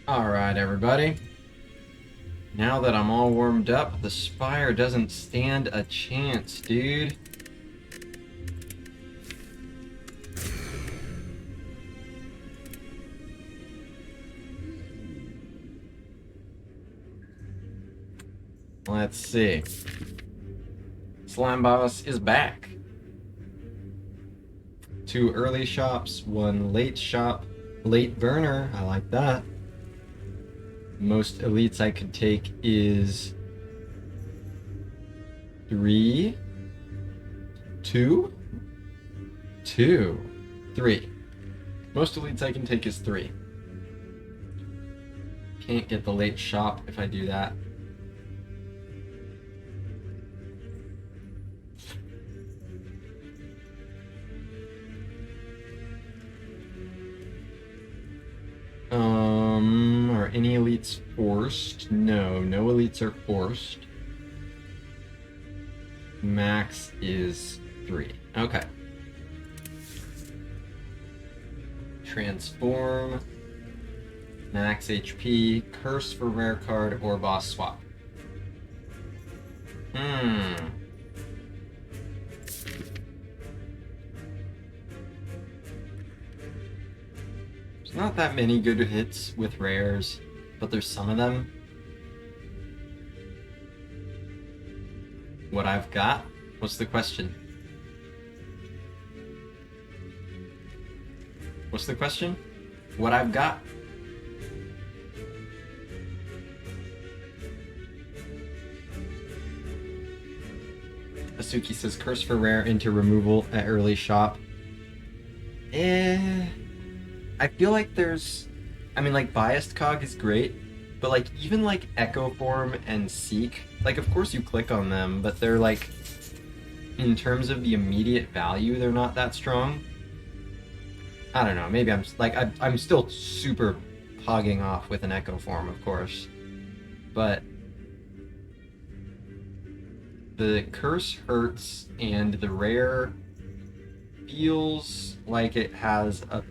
Alright, everybody. Now that I'm all warmed up, the Spire doesn't stand a chance, dude. Let's see. Slime Boss is back. 2 early shops, 1 late shop. Late burner, I like that. Most elites I could take is 3, 2, 2, 3. Most elites I can take is 3. Can't get the late shop if I do that. Are any elites forced? No, no elites are forced. Max is 3. Okay. Transform. Max HP. Curse for rare card or boss swap. There's not that many good hits with rares, but there's some of them. What I've got? What's the question? What's the question? What I've got? Asuki says curse for rare into removal at early shop. I feel like there's... I mean, like, Biased Cog is great, but, like, even, like, Echo Form and Seek, like, of course you click on them, but they're, like, in terms of the immediate value, they're not that strong. I don't know, maybe I'm, like, I'm still super hogging off with an Echo Form, of course, but the Curse hurts, and the rare feels like it has a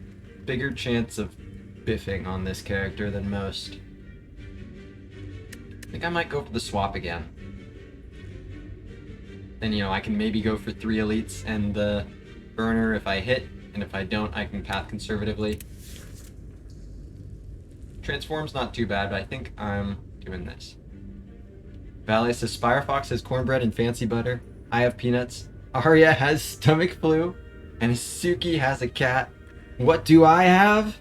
bigger chance of biffing on this character than most. I think I might go for the swap again. Then, you know, I can maybe go for 3 elites and the burner if I hit, and if I don't, I can path conservatively. Transform's not too bad, but I think I'm doing this. Valley says Spirefox has cornbread and fancy butter. I have peanuts. Arya has stomach flu. And Suki has a cat. What do I have?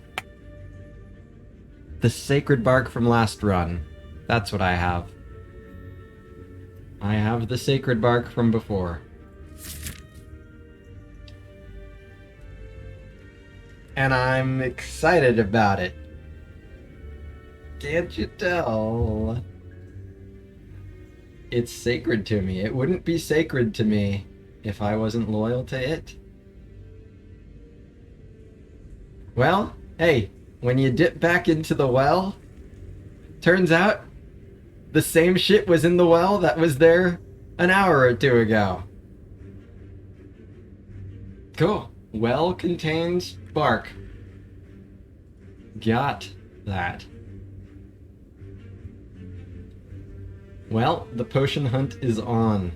The sacred bark from last run. That's what I have. I have the sacred bark from before. And I'm excited about it. Can't you tell? It's sacred to me. It wouldn't be sacred to me if I wasn't loyal to it. Well, hey, when you dip back into the well, turns out the same shit was in the well that was there an hour or 2 ago. Cool. Well contains bark. Got that. Well, the potion hunt is on.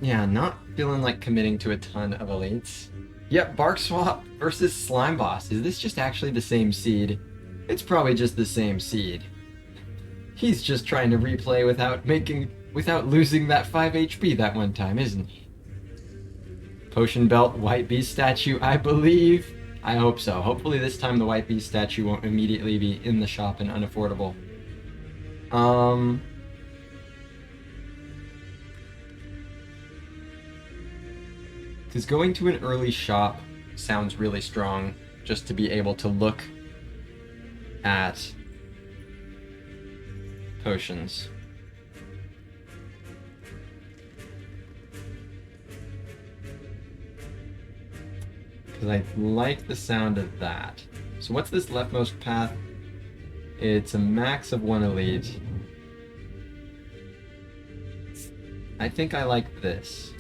Yeah, not feeling like committing to a ton of elites. Yep, Bark Swap versus Slime Boss. Is this just actually the same seed? It's probably just the same seed. He's just trying to replay without losing that 5 HP that one time, isn't he? Potion Belt, White Beast statue, I believe. I hope so. Hopefully this time the White Beast statue won't immediately be in the shop and unaffordable. Because going to an early shop sounds really strong, just to be able to look at potions. Because I like the sound of that. So what's this leftmost path? It's a max of 1 elite. I think I like this.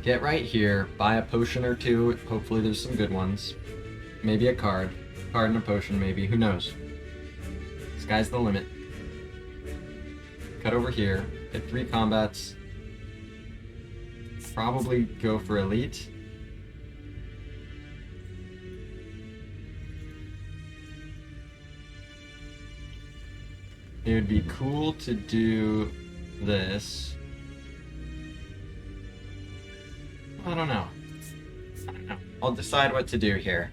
Get right here, buy a potion or two, hopefully there's some good ones. Maybe a card. Card and a potion, maybe, who knows. Sky's the limit. Cut over here, hit 3 combats. Probably go for elite. It would be cool to do this. I don't know. I'll decide what to do here.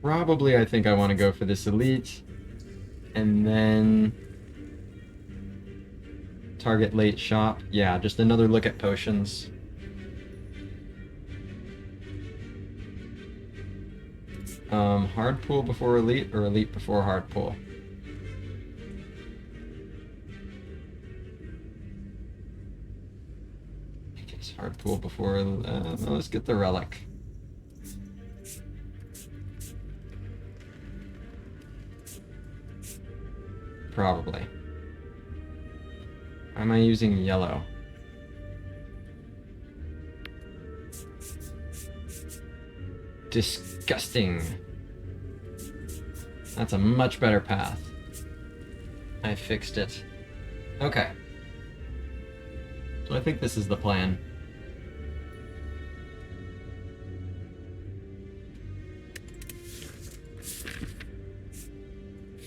Probably I think I want to go for this elite. And then target late shop. Yeah, just another look at potions. Hard pool before elite or elite before hard pool? I guess hard pool before, let's get the relic. Probably. Why am I using yellow? Disgusting. That's a much better path. I fixed it. Okay. So I think this is the plan.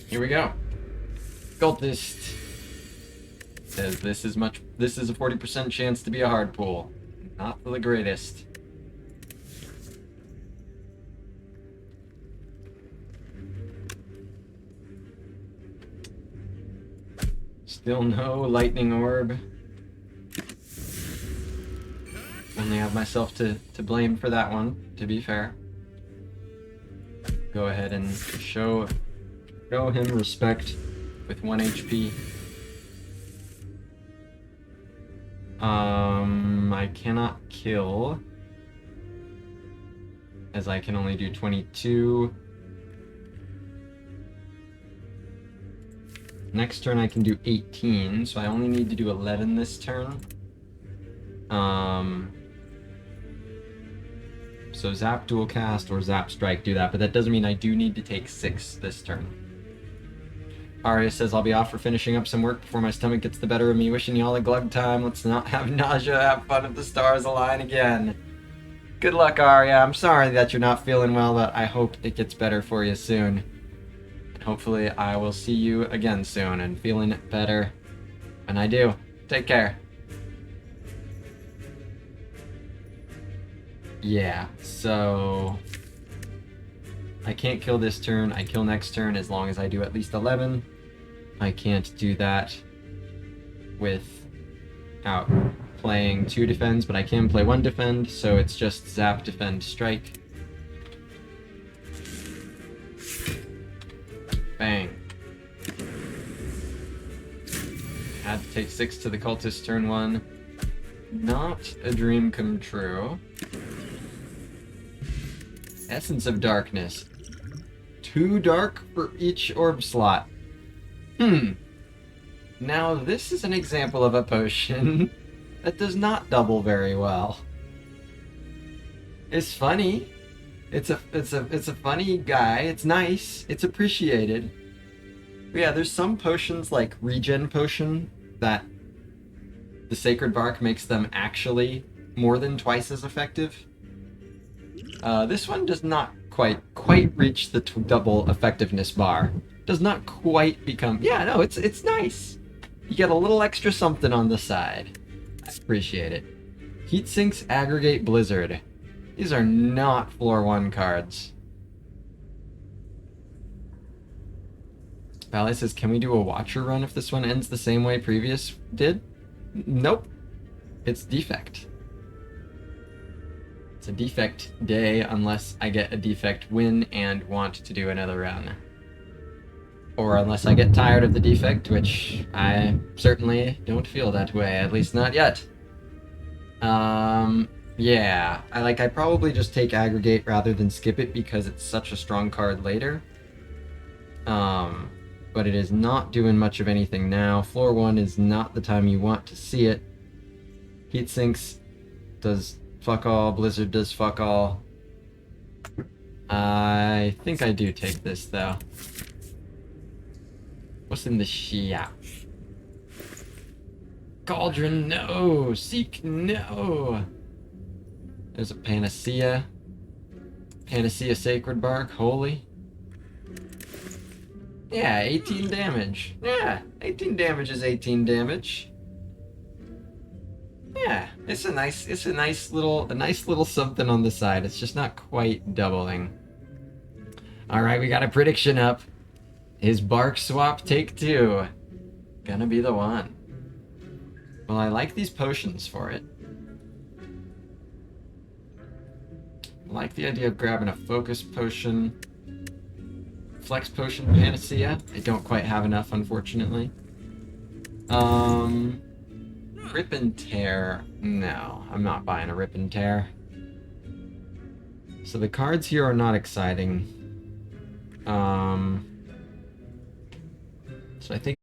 Here we go. Cultist says this is a 40% chance to be a hard pull. Not the greatest. Still no lightning orb. Only have myself to blame for that one, to be fair. Go ahead and show him respect with 1 HP. I cannot kill, as I can only do 22. Next turn I can do 18, so I only need to do 11 this turn. So Zap Dual Cast or Zap Strike do that, but that doesn't mean I do need to take 6 this turn. Arya says, I'll be off for finishing up some work before my stomach gets the better of me. Wishing y'all a glug time. Let's not have nausea. Have fun if the stars align again. Good luck, Arya. I'm sorry that you're not feeling well, but I hope it gets better for you soon. And hopefully I will see you again soon and feeling better when I do. Take care. Yeah, so I can't kill this turn. I kill next turn as long as I do at least 11. I can't do that without playing 2 defends, but I can play 1 defend, so it's just zap, defend, strike. Bang. Had to take 6 to the cultist turn 1. Not a dream come true. Essence of Darkness. 2 dark for each orb slot. Now this is an example of a potion that does not double very well. It's funny. It's a funny guy. It's nice. It's appreciated. But yeah, there's some potions like Regen Potion that the Sacred Bark makes them actually more than twice as effective. This one does not quite reach the double effectiveness bar. Does not quite become... Yeah, no, it's nice. You get a little extra something on the side. I appreciate it. Heatsinks Aggregate Blizzard. These are not floor 1 cards. Valley says, can we do a Watcher run if this one ends the same way previous did? Nope. It's Defect. It's a Defect day unless I get a Defect win and want to do another run. Or unless I get tired of the Defect, which I certainly don't feel that way, at least not yet. Yeah, I probably just take Aggregate rather than skip it because it's such a strong card later. but it is not doing much of anything now. Floor 1 is not the time you want to see it. Heat sinks does fuck all. Blizzard does fuck all. I think I do take this, though. What's in the shop? Cauldron, no! Seek, no! There's a Panacea. Panacea Sacred Bark, holy. Yeah, 18 damage. Yeah, 18 damage is 18 damage. Yeah, it's a nice little something on the side. It's just not quite doubling. All right, we got a prediction up. His bark swap take 2. Gonna be the one. Well, I like these potions for it. I like the idea of grabbing a focus potion. Flex potion panacea. I don't quite have enough, unfortunately. Rip and tear. No, I'm not buying a rip and tear. So the cards here are not exciting. So I think